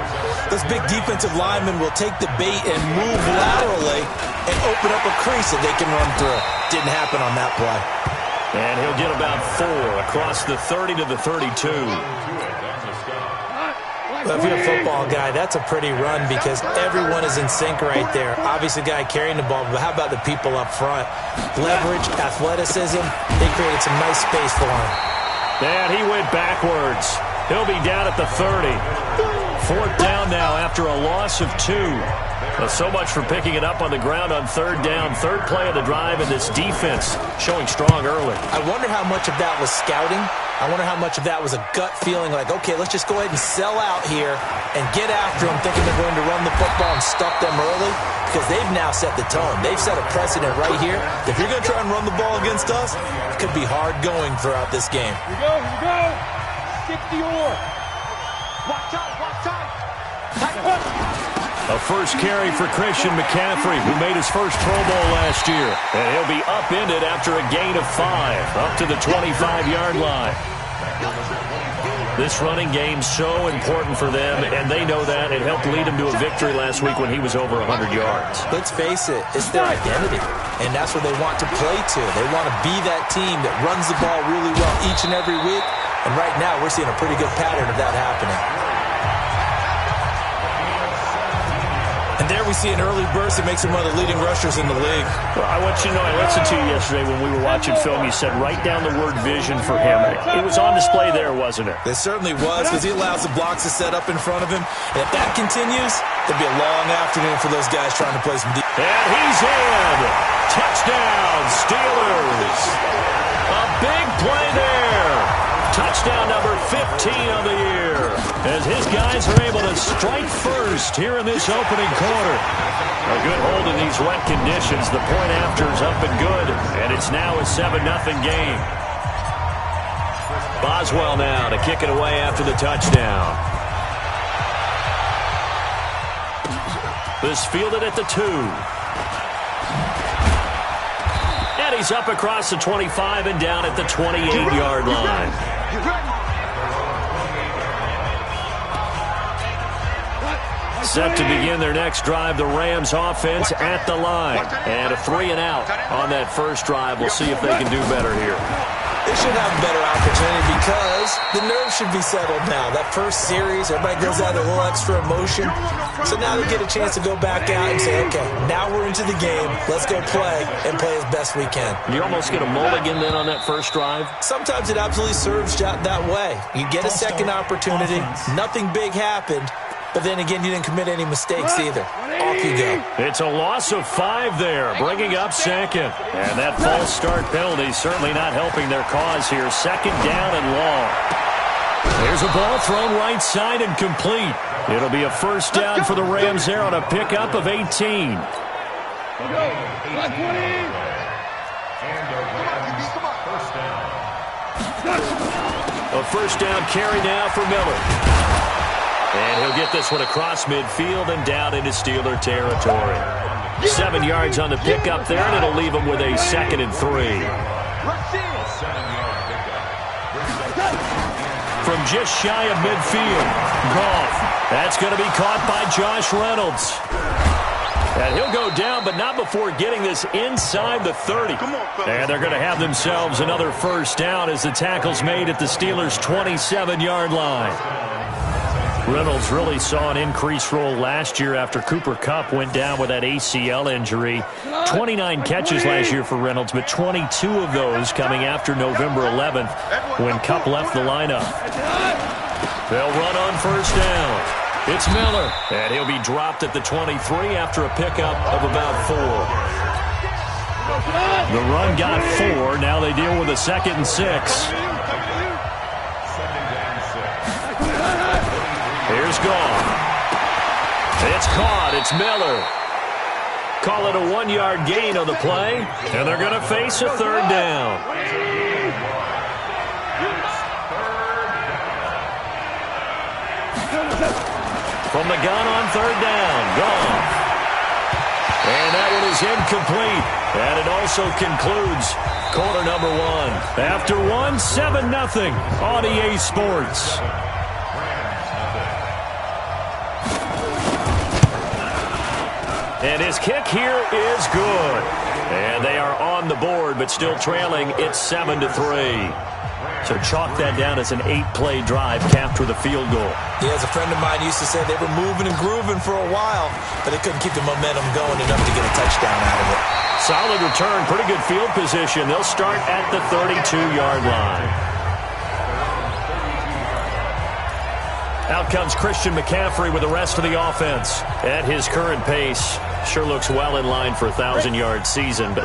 [SPEAKER 3] those big defensive linemen will take the bait and move laterally and open up a crease that they can run through. Didn't happen on that play.
[SPEAKER 2] And he'll get about 4 across the 30 to the 32.
[SPEAKER 3] Well, if you're a football guy, that's a pretty run because everyone is in sync right there. Obviously, the guy carrying the ball, but how about the people up front? Leverage, athleticism, they created some nice space for him.
[SPEAKER 2] And he went backwards. He'll be down at the 30. 4th down now after a loss of 2. Well, so much for picking it up on the ground on 3rd down. 3rd play of the drive, and this defense showing strong early.
[SPEAKER 3] I wonder how much of that was scouting. I wonder how much of that was a gut feeling like, okay, let's just go ahead and sell out here and get after them, thinking they're going to run the football and stuff them early, because they've now set the tone. They've set a precedent right here. If you're going to try and run the ball against us, it could be hard going throughout this game.
[SPEAKER 5] Here we go, here we go. Stick the oar. Watch out, watch out. Tighten up.
[SPEAKER 2] A first carry for Christian McCaffrey, who made his first Pro Bowl last year. And he'll be upended after a gain of 5, up to the 25-yard line. This running game's so important for them, and they know that. It helped lead him to a victory last week when he was over 100 yards.
[SPEAKER 3] Let's face it, it's their identity, and that's what they want to play to. They want to be that team that runs the ball really well each and every week, and right now we're seeing a pretty good pattern of that happening. And there we see an early burst that makes him one of the leading rushers in the league.
[SPEAKER 2] Well, I want you to know, I listened to you yesterday when we were watching film. You said write down the word vision for him. It was on display there, wasn't it?
[SPEAKER 3] It certainly was, because he allows the blocks to set up in front of him. And if that continues, it'll be a long afternoon for those guys trying to play some defense.
[SPEAKER 2] And he's in. Touchdown, Steelers. A big play there. Touchdown number 15 of the year, as his guys are able to strike first here in this opening quarter. A good hold in these wet conditions. The point after is up and good, and it's now a 7-0 game. Boswell now to kick it away after the touchdown. This fielded at the 2. And And he's up across the 25 and down at the 28-yard line. Set to begin their next drive, the Rams offense at the line. And a 3-and-out on that first drive. We'll see if they can do better here.
[SPEAKER 3] They should have a better opportunity because the nerves should be settled now. That first series, everybody goes out with a little extra emotion. So now they get a chance to go back out and say, okay, now we're into the game. Let's go play and play as best we can.
[SPEAKER 2] You almost get a mulligan then on that first drive?
[SPEAKER 3] Sometimes it absolutely serves that way. You get a second opportunity. Nothing big happened. But then again, you didn't commit any mistakes either. Off you go.
[SPEAKER 2] It's a loss of 5 there, bringing up second. And that false start penalty certainly not helping their cause here. Second down and long. There's a ball thrown right side and complete. It'll be a first down for the Rams there on a pickup of 18. A first down carry now for Miller. And he'll get this one across midfield and down into Steeler territory. 7 yards on the pickup there, and it'll leave him with a 2nd and 3. From just shy of midfield, Goff. That's going to be caught by Josh Reynolds. And he'll go down, but not before getting this inside the 30. And they're going to have themselves another first down as the tackle's made at the Steelers' 27-yard line. Reynolds really saw an increased role last year after Cooper Kupp went down with that ACL injury. 29 catches last year for Reynolds, but 22 of those coming after November 11th when Kupp left the lineup. They'll run on first down. It's Miller, and he'll be dropped at the 23 after a pickup of about 4. The run got 4. Now they deal with a 2nd and 6. Here's Goff. It's caught. It's Miller. Call it a 1-yard gain on the play, and they're going to face a 3rd down. From the gun on 3rd down, Goff. And that one is incomplete. And it also concludes quarter number 1. After 7-0 on EA Sports. And his kick here is good. And they are on the board, but still trailing. It's 7-3. So chalk that down as an 8-play drive capped with a field goal.
[SPEAKER 3] Yeah, as a friend of mine used to say, they were moving and grooving for a while, but they couldn't keep the momentum going enough to get a touchdown out of it.
[SPEAKER 2] Solid return, pretty good field position. They'll start at the 32-yard line. Out comes Christian McCaffrey with the rest of the offense. At his current pace, sure looks well in line for a 1,000-yard season, but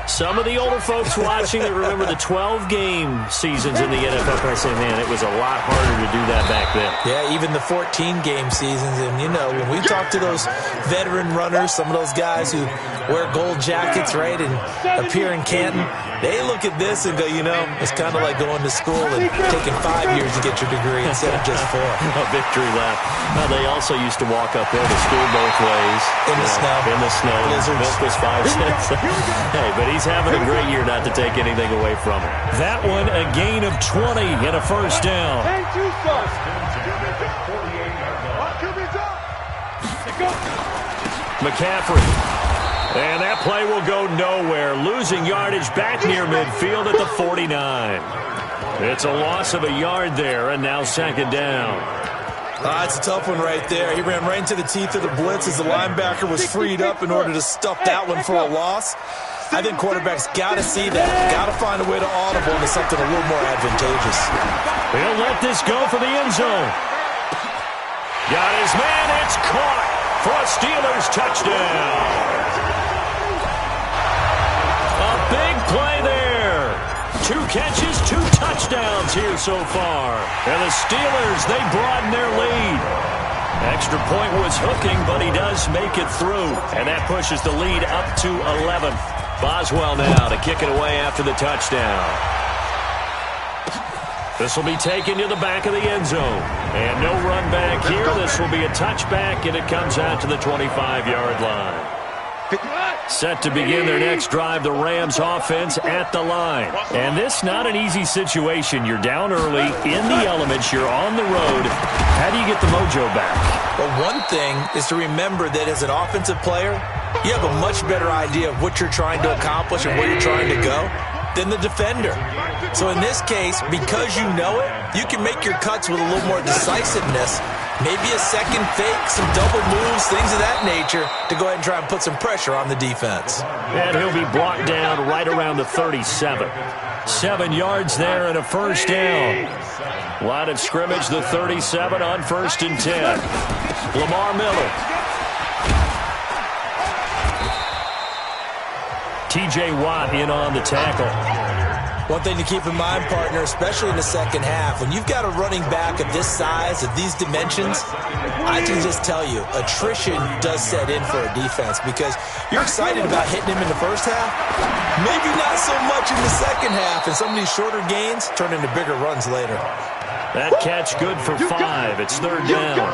[SPEAKER 2] some of the older folks watching that remember the 12-game seasons in the NFL probably say, man, it was a lot harder to do that back then.
[SPEAKER 3] Yeah, even the 14-game seasons. And, you know, when we talk to those veteran runners, some of those guys who wear gold jackets, right, and appear in Canton, they look at this and go, you know, it's kind of like going to school and taking 5 years to get your degree instead of just 4.
[SPEAKER 2] A victory lap. Well, they also used to walk uphill to school both ways.
[SPEAKER 3] In the snow.
[SPEAKER 2] In the snow.
[SPEAKER 3] Blizzards.
[SPEAKER 2] Milk was 5 cents. Hey, but he's having a great year not to take anything away from him. That one, a gain of 20 and a first down. McCaffrey. And that play will go nowhere. Losing yardage back near midfield at the 49. It's a loss of a yard there, and now 2nd down.
[SPEAKER 3] It's a tough one right there. He ran right into the teeth of the blitz as the linebacker was freed up in order to stuff that one for a loss. I think quarterbacks got to see that. Got to find a way to audible into something a little more advantageous.
[SPEAKER 2] He'll let this go for the end zone. Got his man. It's caught for a Steelers touchdown. A big play there. 2 catches, 2 touchdowns here so far. And the Steelers, they broaden their lead. Extra point was hooking, but he does make it through. And that pushes the lead up to 11. Boswell now to kick it away after the touchdown. This will be taken to the back of the end zone. And no run back here. This will be a touchback, and it comes out to the 25-yard line. Set to begin their next drive, the Rams offense at the line. And this not an easy situation. You're down early, in the elements, you're on the road. How do you get the mojo back?
[SPEAKER 3] Well, one thing is to remember that as an offensive player, you have a much better idea of what you're trying to accomplish and where you're trying to go than the defender. So in this case, because you know it, you can make your cuts with a little more decisiveness. Maybe a second fake, some double moves, things of that nature to go ahead and try and put some pressure on the defense.
[SPEAKER 2] And he'll be brought down right around the 37. 7 yards there and a first down. Line of scrimmage, the 37 on 1st and 10. Lamar Miller. T.J. Watt in on the tackle.
[SPEAKER 3] One thing to keep in mind, partner, especially in the second half, when you've got a running back of this size, of these dimensions, I can just tell you, attrition does set in for a defense because you're excited about hitting him in the first half, maybe not so much in the second half, and some of these shorter gains turn into bigger runs later.
[SPEAKER 2] That catch good for 5. It's 3rd down.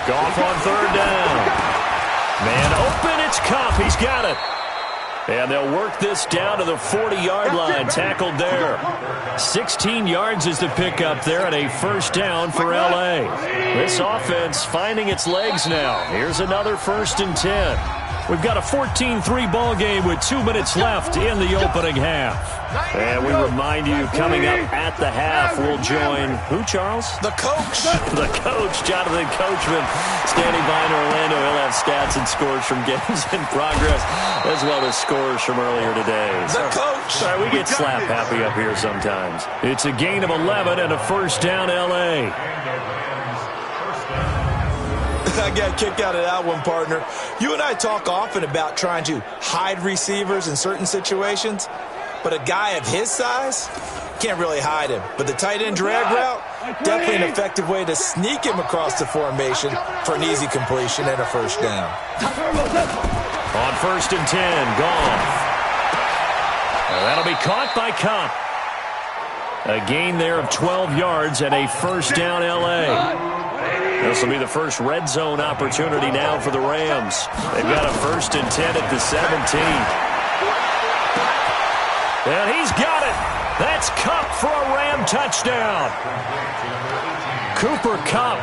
[SPEAKER 2] Goff on 3rd down. Man open, it's Kupp. He's got it. And they'll work this down to the 40-yard line. Tackled there. 16 yards is the pickup there and a first down for L.A. This offense finding its legs now. Here's another 1st and 10. We've got a 14-3 ball game with 2 minutes left in the opening half. And we remind you, coming up at the half, we'll join who, Charles?
[SPEAKER 3] The coach.
[SPEAKER 2] The coach, Jonathan Coachman, standing by in Orlando. He'll have stats and scores from games in progress, as well as scores from earlier today.
[SPEAKER 3] The coach.
[SPEAKER 2] Sorry, we get slap happy up here sometimes. It's a gain of 11 and a first down, L.A.
[SPEAKER 3] I got kicked out of that one, partner. You and I talk often about trying to hide receivers in certain situations, but a guy of his size can't really hide him. But the tight end drag route, definitely an effective way to sneak him across the formation for an easy completion and a first down.
[SPEAKER 2] On 1st and 10, Goff. That'll be caught by Kupp. A gain there of 12 yards and a first down, L.A. This will be the first red zone opportunity now for the Rams. They've got a 1st and 10 at the 17. And he's got it. That's Kupp for a Ram touchdown. Cooper Kupp,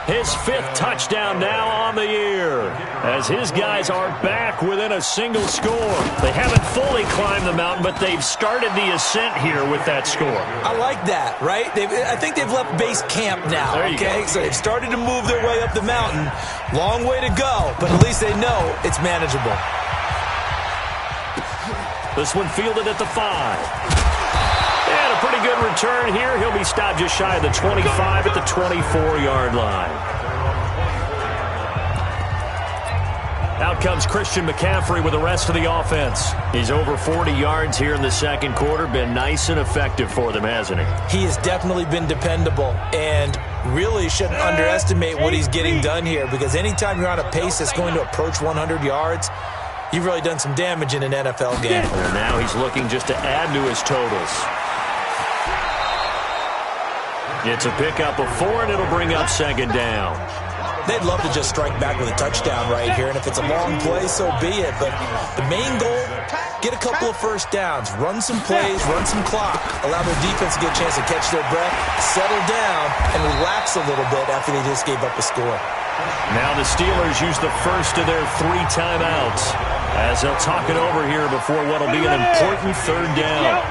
[SPEAKER 2] his 5th touchdown now on the year, as his guys are back within a single score. They haven't fully climbed the mountain, but they've started the ascent here with that score.
[SPEAKER 3] I like that, right? I think they've left base camp now, okay? So they've started to move their way up the mountain. Long way to go, but at least they know it's manageable.
[SPEAKER 2] This one fielded at the 5. And a pretty good return here. He'll be stopped just shy of the 25 at the 24-yard line. Out comes Christian McCaffrey with the rest of the offense. He's over 40 yards here in the second quarter. Been nice and effective for them, hasn't he?
[SPEAKER 3] He has definitely been dependable and really shouldn't underestimate what he's getting done here, because anytime you're on a pace that's going to approach 100 yards, you've really done some damage in an NFL game.
[SPEAKER 2] And now he's looking just to add to his totals. It's a pickup of 4, and it'll bring up 2nd down.
[SPEAKER 3] They'd love to just strike back with a touchdown right here, and if it's a long play, so be it. But the main goal, get a couple of first downs, run some plays, run some clock, allow their defense to get a chance to catch their breath, settle down, and relax a little bit after they just gave up a score.
[SPEAKER 2] Now the Steelers use the first of their 3 timeouts as they'll talk it over here before what will be an important 3rd down.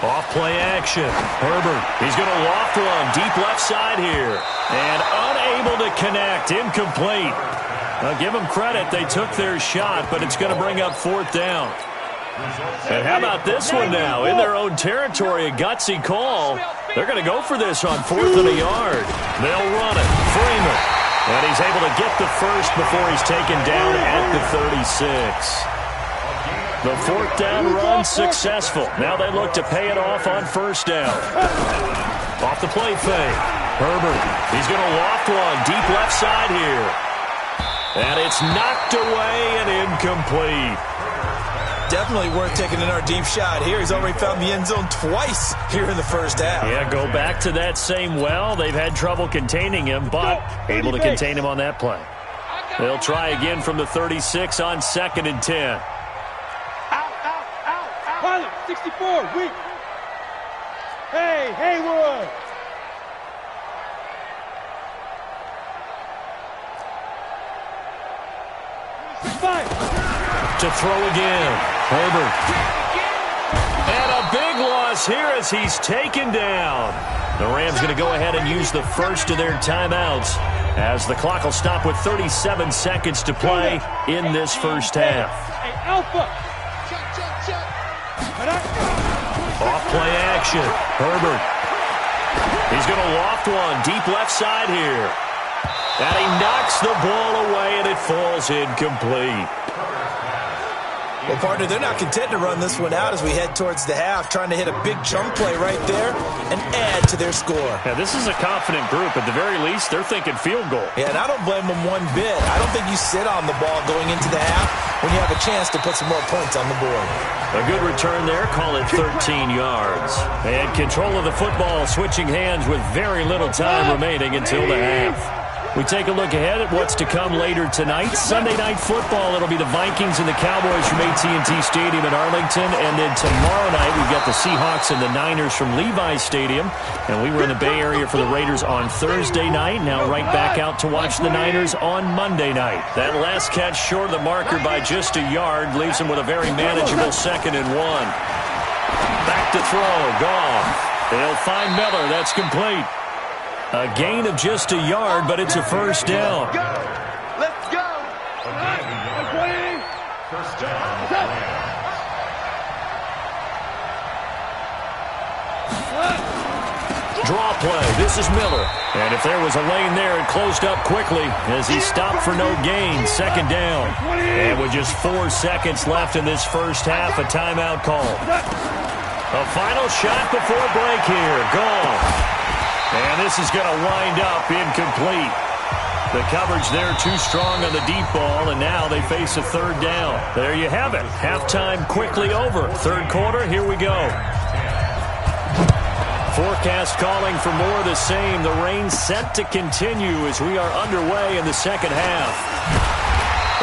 [SPEAKER 2] Off play action. Herbert, he's going to loft one deep left side here. And unable to connect. Incomplete. Now give them credit. They took their shot, but it's going to bring up 4th down. And how about this one now? In their own territory, a gutsy call. They're going to go for this on 4th and a yard. They'll run it. Freeman. And he's able to get the first before he's taken down at the 36. The 4th down run successful. Now they look to pay it off on 1st down. Off the play fake. Herbert, he's going to loft one deep left side here. And it's knocked away and incomplete.
[SPEAKER 3] Definitely worth taking another deep shot here. He's already found the end zone twice here in the first half.
[SPEAKER 2] Yeah, go back to that same well. They've had trouble containing him, but able to contain him on that play. They'll try again from the 36 on 2nd and 10.
[SPEAKER 5] Out. Pilot, 64, weak. Hey, Haywood.
[SPEAKER 2] To throw again. Herbert. And a big loss here as he's taken down. The Rams going to go ahead and use the first of their timeouts as the clock will stop with 37 seconds to play in this first half.
[SPEAKER 5] Hey, Alpha.
[SPEAKER 2] Off play action. Herbert. He's going to loft one deep left side here. And he knocks the ball away and it falls incomplete.
[SPEAKER 3] Well, partner, they're not content to run this one out as we head towards the half, trying to hit a big chunk play right there and add to their score.
[SPEAKER 2] Yeah, this is a confident group. At the very least, they're thinking field goal.
[SPEAKER 3] Yeah, and I don't blame them one bit. I don't think you sit on the ball going into the half when you have a chance to put some more points on the board.
[SPEAKER 2] A good return there. Call it 13 yards. And control of the football, switching hands with very little time remaining until the half. We take a look ahead at what's to come later tonight. Sunday Night Football, it'll be the Vikings and the Cowboys from AT&T Stadium in Arlington. And then tomorrow night, we've got the Seahawks and the Niners from Levi's Stadium. And we were in the Bay Area for the Raiders on Thursday night. Now right back out to watch the Niners on Monday night. That last catch short of the marker by just a yard leaves them with a very manageable 2nd and 1. Back to throw. Goff. They'll find Miller. That's complete. A gain of just a yard, but it's a first down.
[SPEAKER 4] Let's go. First down.
[SPEAKER 2] Draw play. This is Miller. And if there was a lane there, it closed up quickly as he stopped for no gain. 2nd down. And with just 4 seconds left in this first half, a timeout call. A final shot before break here. Gone. And this is going to wind up incomplete. The coverage there too strong on the deep ball, and now they face a 3rd down. There you have it. Halftime quickly over. 3rd quarter, here we go. Forecast calling for more of the same. The rain set to continue as we are underway in the 2nd half.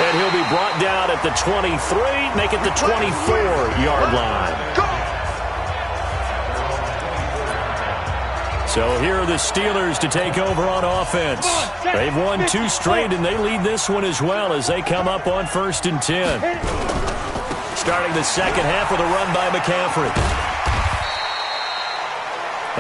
[SPEAKER 2] And he'll be brought down at the 23, make it the 24-yard line. So here are the Steelers to take over on offense. They've won 2 straight, and they lead this one as well as they come up on 1st and 10. Starting the 2nd half with a run by McCaffrey.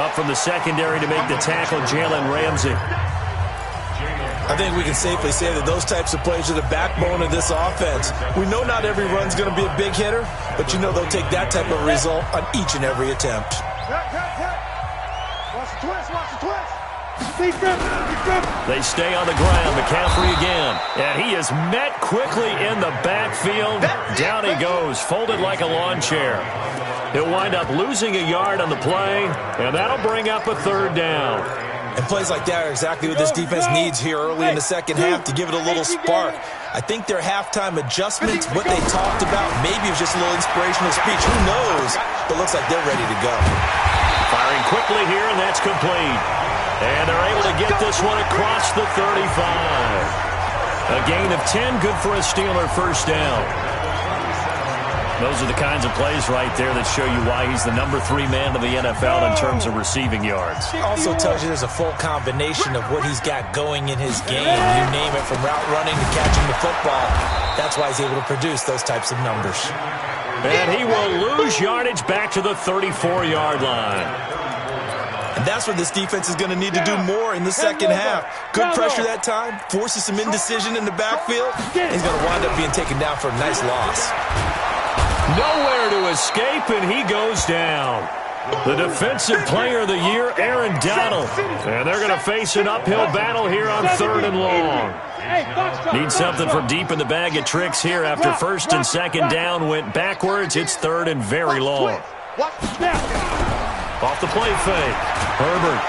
[SPEAKER 2] Up from the secondary to make the tackle, Jalen Ramsey.
[SPEAKER 3] I think we can safely say that those types of plays are the backbone of this offense. We know not every run's going to be a big hitter, but you know they'll take that type of result on each and every attempt.
[SPEAKER 2] They stay on the ground. McCaffrey again. And he is met quickly in the backfield. Down he goes, folded like a lawn chair. He'll wind up losing a yard on the play, and that'll bring up a 3rd down.
[SPEAKER 3] And plays like that are exactly what this defense needs here early in the 2nd half to give it a little spark. I think their halftime adjustments, what they talked about, maybe it was just a little inspirational speech. Who knows? But looks like they're ready to go.
[SPEAKER 2] Firing quickly here, and that's complete. And they're able to get this one across the 35. A gain of 10, good for a Steeler first down. Those are the kinds of plays right there that show you why he's the number 3 man in the NFL in terms of receiving yards.
[SPEAKER 3] Also tells you there's a full combination of what he's got going in his game. You name it, from route running to catching the football. That's why he's able to produce those types of numbers.
[SPEAKER 2] And he will lose yardage back to the 34-yard line.
[SPEAKER 3] And that's what this defense is going to need to do more in the 2nd half. Good pressure that time, forces some indecision in the backfield. He's going to wind up being taken down for a nice loss.
[SPEAKER 2] Nowhere to escape, and he goes down. The Defensive Player of the Year, Aaron Donald. And they're going to face an uphill battle here on 3rd and long. Need something from deep in the bag of tricks here after 1st and 2nd down went backwards. It's 3rd and very long. Off the play fake. Herbert.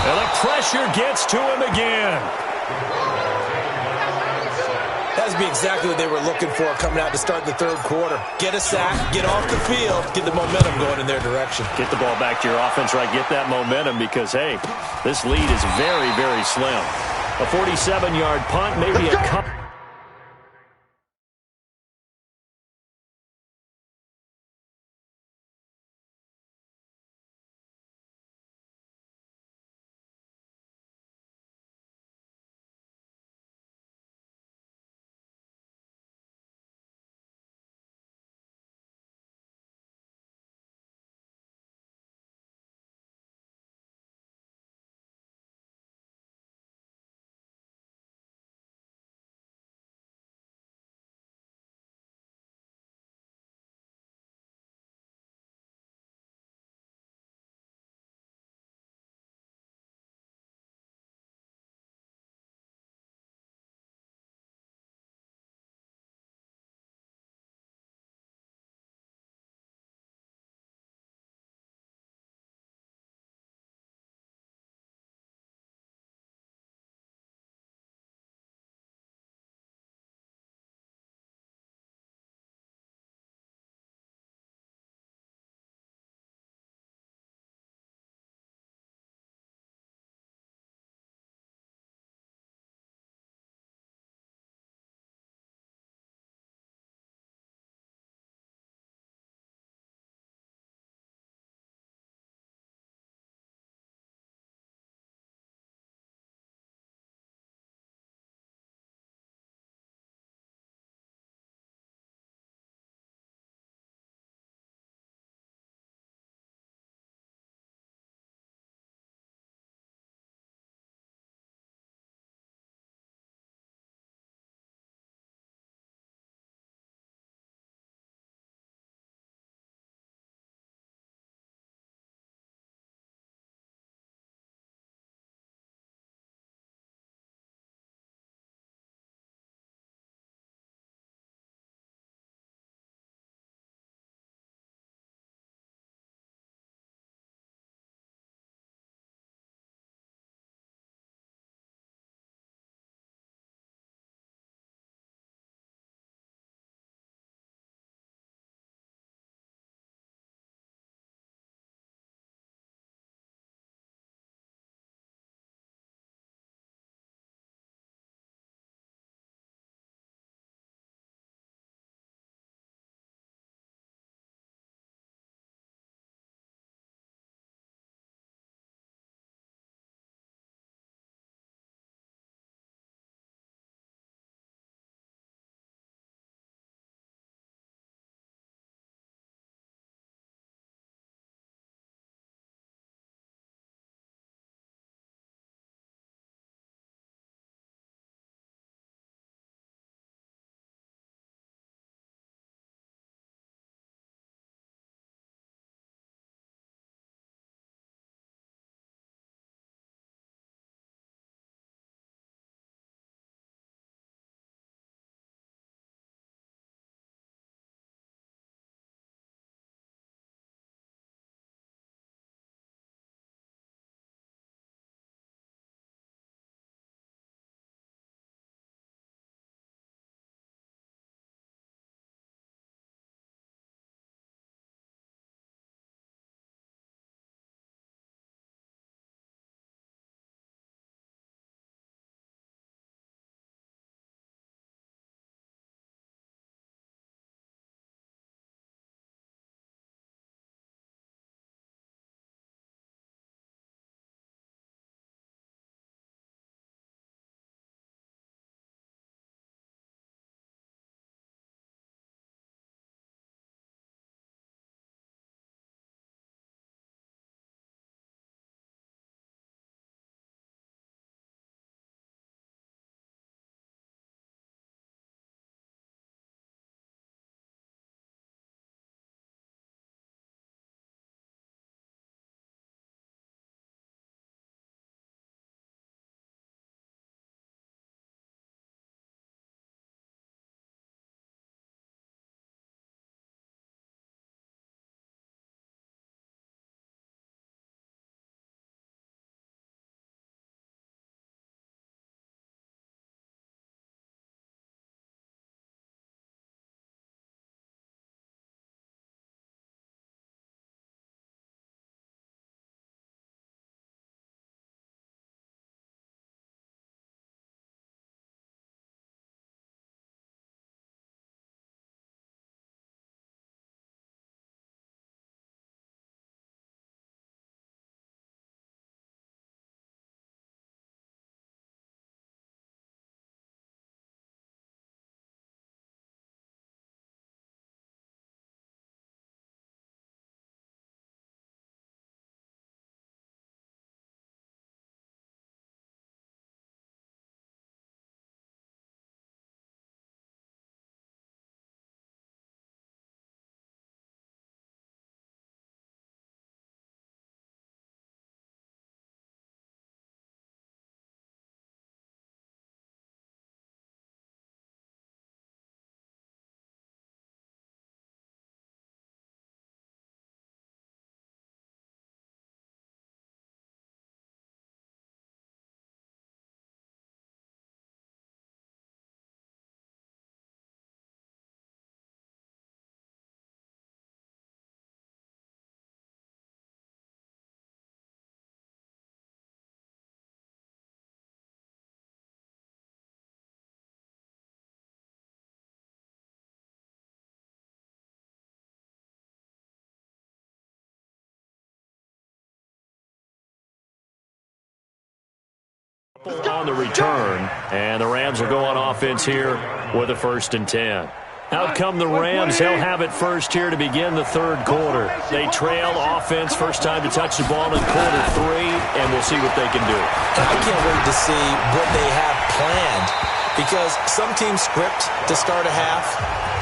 [SPEAKER 2] And the pressure gets to him again.
[SPEAKER 3] must be exactly what they were looking for coming out to start the third quarter. Get a sack, get off the field, get the momentum going in their direction.
[SPEAKER 2] Get the ball back to your offense, right? Get that momentum because, hey, this lead is very, very slim. A 47-yard punt, maybe a couple. On the return, and the Rams will go on offense here with a 1st and 10. Out come the Rams. They'll have it first here to begin the 3rd quarter. They trail offense, first time to touch the ball in quarter 3, and we'll see what they can do.
[SPEAKER 3] I can't wait to see what they have planned, because some teams script to start a half.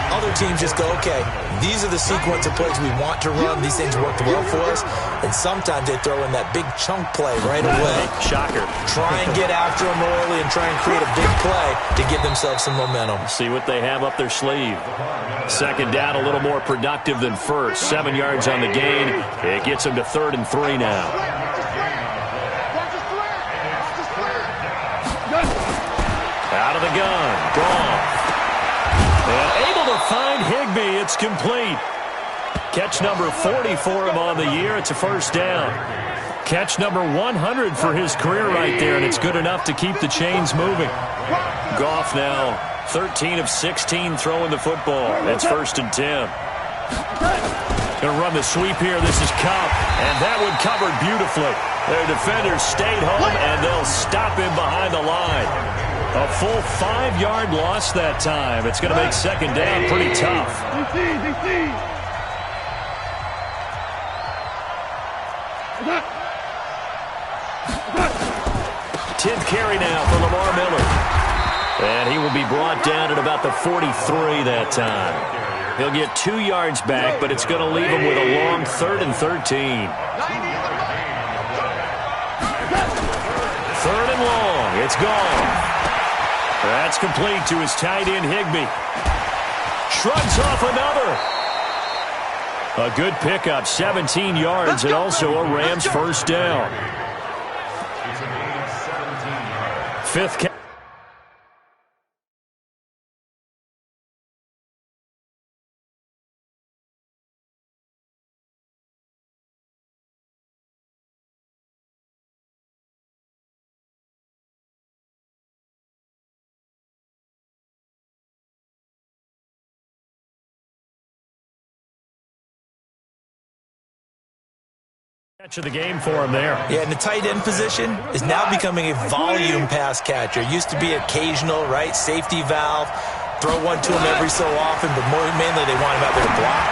[SPEAKER 3] Other teams just go, okay, these are the sequence of plays we want to run. These things worked well for us. And sometimes they throw in that big chunk play right away.
[SPEAKER 2] Shocker.
[SPEAKER 3] Try and get after them early and try and create a big play to give themselves some momentum.
[SPEAKER 2] See what they have up their sleeve. 2nd down, a little more productive than 1st. 7 yards on the gain. It gets them to 3rd and 3 now. Out of the gun. Gone. And able to find Higbee. It's complete. Catch number 40 for him on the year. It's a 1st down. Catch number 100 for his career right there, and it's good enough to keep the chains moving. Goff now 13 of 16 throwing the football. It's 1st and 10. Going to run the sweep here. This is Cup, and that one covered beautifully. Their defenders stayed home, and they'll stop him behind the line. A full 5-yard loss that time. It's going to make 2nd down pretty tough. 10th carry now for Lamar Miller. And he will be brought down at about the 43 that time. He'll get 2 yards back, but it's going to leave him with a long 3rd and 13. 3rd and long. It's gone. That's complete to his tight end, Higbee. Shrugs off another. A good pickup, 17 yards, and also a Rams 1st down. 5th catch. Catch of the game for him there.
[SPEAKER 3] Yeah, and the tight end position is now becoming a volume pass catcher. Used to be occasional, right? Safety valve. Throw one to him every so often, but mainly they want him out there to block.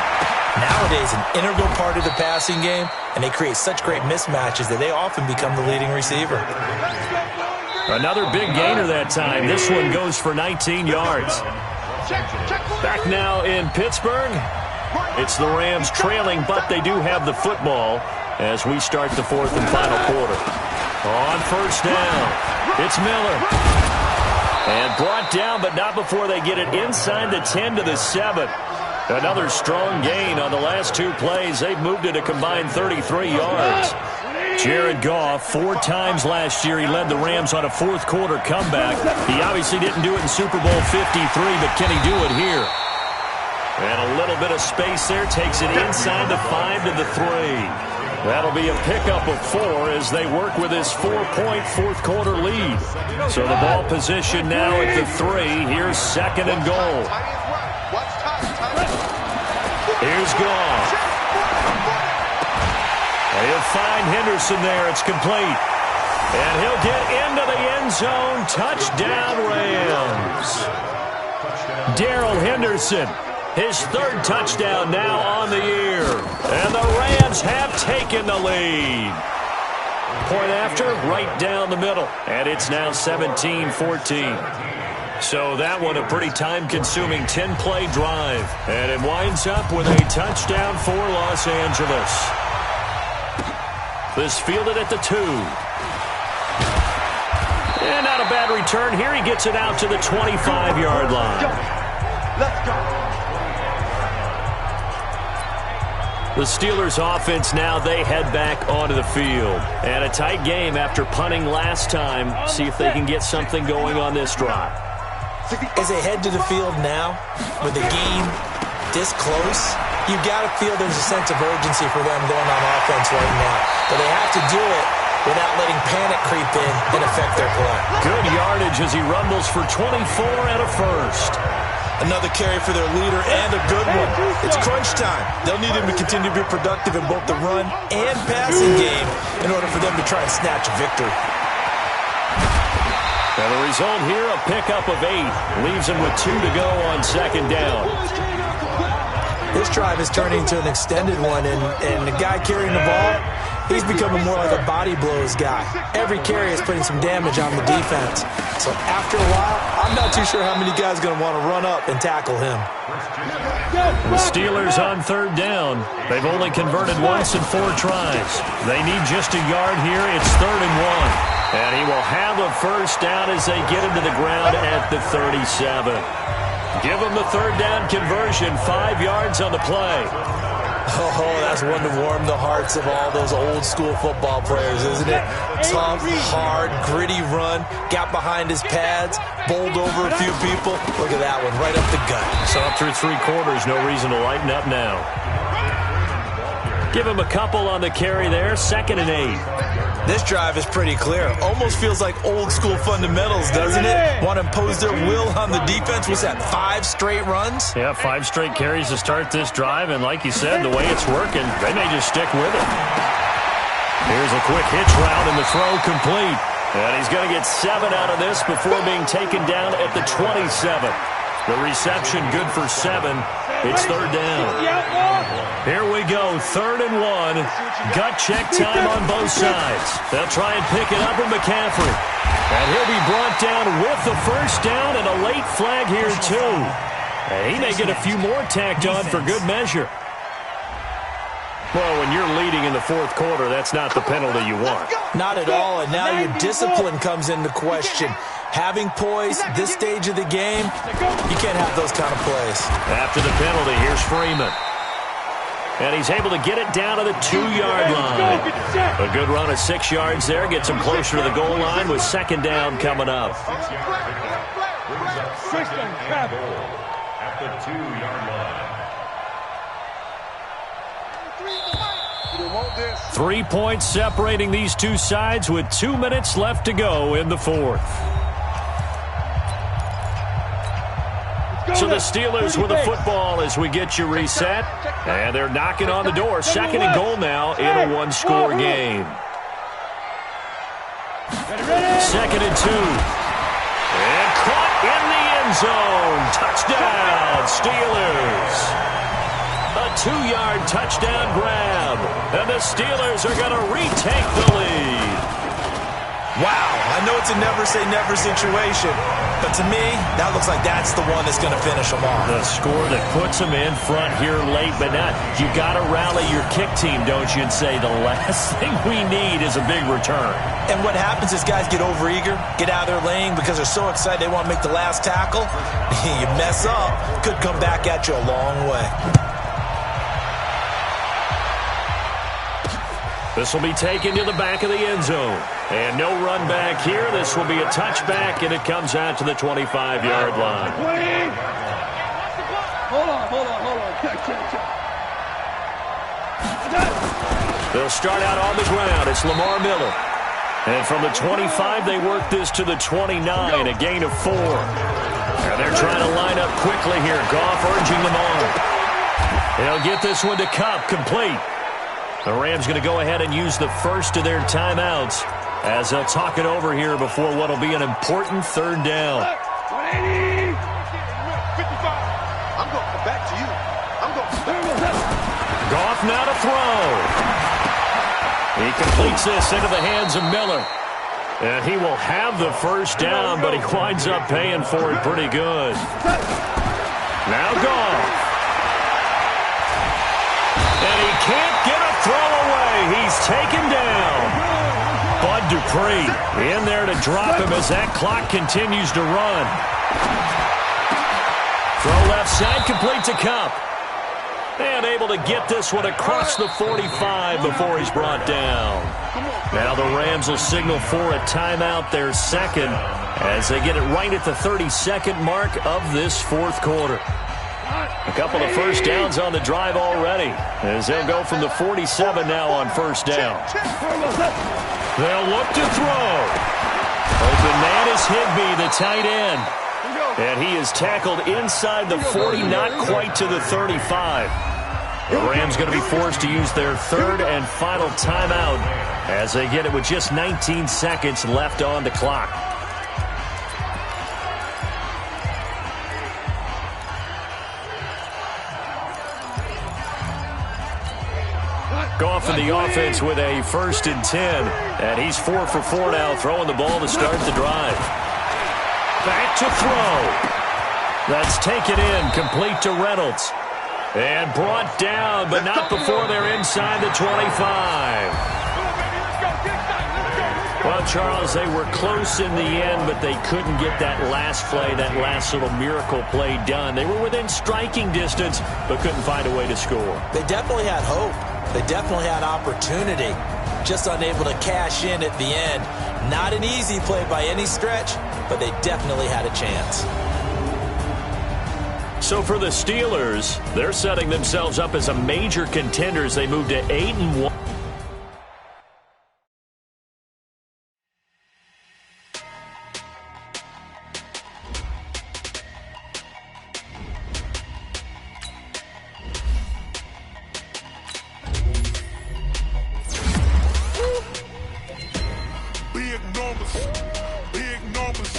[SPEAKER 3] Nowadays, an integral part of the passing game, and they create such great mismatches that they often become the leading receiver.
[SPEAKER 2] Another big gainer that time. This one goes for 19 yards. Back now in Pittsburgh. It's the Rams trailing, but they do have the football as we start the 4th and final quarter. On 1st down, it's Miller. And brought down, but not before they get it inside the 10 to the 7. Another strong gain on the last 2 plays. They've moved it a combined 33 yards. Jared Goff, 4 times last year, he led the Rams on a 4th quarter comeback. He obviously didn't do it in Super Bowl 53, but can he do it here? And a little bit of space there, takes it inside the 5 to the 3. That'll be a pickup of 4 as they work with this 4-point 4th quarter lead. So the ball position now at the 3. Here's 2nd and goal. Here's Goff. And he'll find Henderson there. It's complete. And he'll get into the end zone. Touchdown, Rams. Darrell Henderson. His 3rd touchdown now on the year. And the Rams have taken the lead. Point after, right down the middle. And it's now 17-14. So that one a pretty time-consuming 10-play drive. And it winds up with a touchdown for Los Angeles. This fielded at the 2. And not a bad return here. He gets it out to the 25-yard line.
[SPEAKER 5] Let's go.
[SPEAKER 2] The Steelers offense now, they head back onto the field. And a tight game after punting last time. See if they can get something going on this drive.
[SPEAKER 3] As they head to the field now, with the game this close, you've got to feel there's a sense of urgency for them going on offense right now. But they have to do it without letting panic creep in and affect their play.
[SPEAKER 2] Good yardage as he rumbles for 24 and a 1st.
[SPEAKER 3] Another carry for their leader and a good one. It's crunch time. They'll need him to continue to be productive in both the run and passing game in order for them to try and snatch a victory.
[SPEAKER 2] And the result here, a pickup of 8. Leaves him with 2 to go on second down.
[SPEAKER 3] This drive is turning into an extended one, and the guy carrying the ball, he's becoming more like a body blows guy. Every carry is putting some damage on the defense. So after a while, I'm not too sure how many guys are going to want to run up and tackle him.
[SPEAKER 2] The Steelers on third down. They've only converted once in 4 tries. They need just a yard here. It's 3rd and 1. And he will have a first down as they get him to the ground at the 37. Give him the 3rd down conversion, 5 yards on the play.
[SPEAKER 3] Oh, that's one to warm the hearts of all those old-school football players, isn't it? Tough, hard, gritty run, got behind his pads, bowled over a few people. Look at that one, right up the gut.
[SPEAKER 2] So up through 3 quarters, no reason to lighten up now. Give him a couple on the carry there, 2nd and 8.
[SPEAKER 3] This drive is pretty clear. Almost feels like old-school fundamentals, doesn't it? Want to impose their will on the defense. Was that 5 straight runs?
[SPEAKER 2] Yeah, 5 straight carries to start this drive, and like you said, the way it's working, they may just stick with it. Here's a quick hitch route, and the throw complete. And he's going to get 7 out of this before being taken down at the 27. The reception good for 7. It's 3rd down. Here we go, 3rd and 1. Gut check time on both sides. They'll try and pick it up with McCaffrey. And he'll be brought down with the first down and a late flag here, too. And he may get a few more tacked on for good measure. Well, when you're leading in the 4th quarter, that's not the penalty you want.
[SPEAKER 3] Not at all, and now your discipline comes into question. Having poise this stage of the game, you can't have those kind of plays.
[SPEAKER 2] After the penalty, here's Freeman. And he's able to get it down to the 2-yard line. A good run of 6 yards there. Gets him closer to the goal line with 2nd down coming up.
[SPEAKER 5] At the 2-yard line.
[SPEAKER 2] 3 points separating these two sides with 2 minutes left to go in the 4th. So the Steelers with a football as we get you reset. And they're knocking on the door. 2nd and goal now in a 1-score game. 2nd and 2. And caught in the end zone. Touchdown, Steelers. A 2-yard touchdown grab. And the Steelers are going to retake the lead.
[SPEAKER 3] Wow, I know it's a never-say-never situation, but to me, that looks like that's the one that's going to finish them off.
[SPEAKER 2] The score that puts them in front here late, but not. You got to rally your kick team, don't you, and say the last thing we need is a big return.
[SPEAKER 3] And what happens is guys get overeager, get out of their lane because they're so excited they want to make the last tackle. You mess up, could come back at you a long way.
[SPEAKER 2] This will be taken to the back of the end zone. And no run back here. This will be a touchback, and it comes out to the 25-yard line.
[SPEAKER 5] Hold on.
[SPEAKER 2] They'll start out on the ground. It's Lamar Miller. And from the 25, they work this to the 29, a gain of 4. And they're trying to line up quickly here. Goff urging them on. They'll get this one to Kupp, complete. The Rams going to go ahead and use the first of their timeouts as they'll talk it over here before what will be an important 3rd down.
[SPEAKER 5] 180. 55. I'm going back to you.
[SPEAKER 2] Goff now to throw. He completes this into the hands of Miller. And he will have the first down, but he winds up paying for it pretty good. Now Goff. And he can't get a throw away. He's taken down. Bud Dupree in there to drop him as that clock continues to run. Throw left side, complete to Kupp. And able to get this one across the 45 before he's brought down. Now the Rams will signal for a timeout, their 2nd, as they get it right at the 32nd mark of this 4th quarter. A couple of first downs on the drive already, as they'll go from the 47 now on 1st down. They'll look to throw. Open man is Higbee, the tight end. And he is tackled inside the 40, not quite to the 35. The Rams going to be forced to use their 3rd and final timeout as they get it with just 19 seconds left on the clock. Goff in the offense with a 1st and 10. And he's 4 for 4 now, throwing the ball to start the drive. Back to throw. That's taken in, complete to Reynolds. And brought down, but not before they're inside the 25. Well, Charles, they were close in the end, but they couldn't get that last play, that last little miracle play done. They were within striking distance, but couldn't find a way to score.
[SPEAKER 3] They definitely had hope. They definitely had opportunity. Just unable to cash in at the end. Not an easy play by any stretch, but they definitely had a chance.
[SPEAKER 2] So for the Steelers, they're setting themselves up as a major contender as they move to 8-1.
[SPEAKER 6] Big numbers,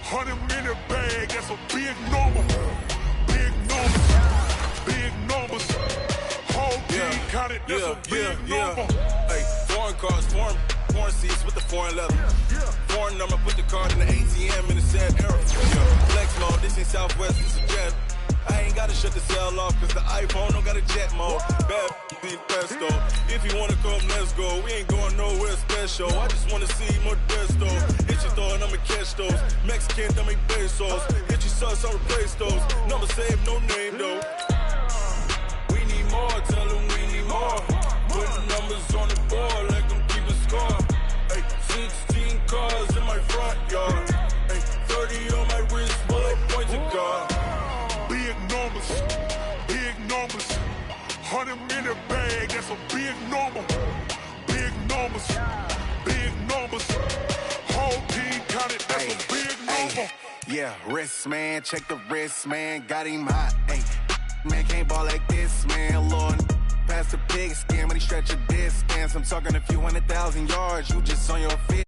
[SPEAKER 6] 100-minute bag, that's a big number. Big numbers, whole team counted, that's a big number.
[SPEAKER 8] Hey, foreign cars, foreign seats with the foreign leather. Foreign number, put the card in the ATM in the sad era. Flex mode, this ain't Southwest, this is jet. I ain't gotta shut the cell off, cause the iPhone don't got a jet mode. Bad be pesto. If you wanna come, let's go. We ain't going nowhere special. I just wanna see more desto. Hit your throw and I'ma catch those. Mexican, I make pesos. Hit your sauce, I'll replace those. Number saved, no name though. We need more, tell them we need more. Put the numbers on the board, let them keep a score. Hey, 16 cars in my front yard. Hey, 30 on my wrist, bullet points of God.
[SPEAKER 6] Big numbers, 100-minute bag, that's a big number. Big numbers, whole team counted, that's a big number.
[SPEAKER 8] Yeah, wrist man, check the wrist man, got him hot. Hey, man can't ball like this, man. Lord, past the pig skin, when he stretch a distance. I'm talking a few 100,000 yards, you just on your feet.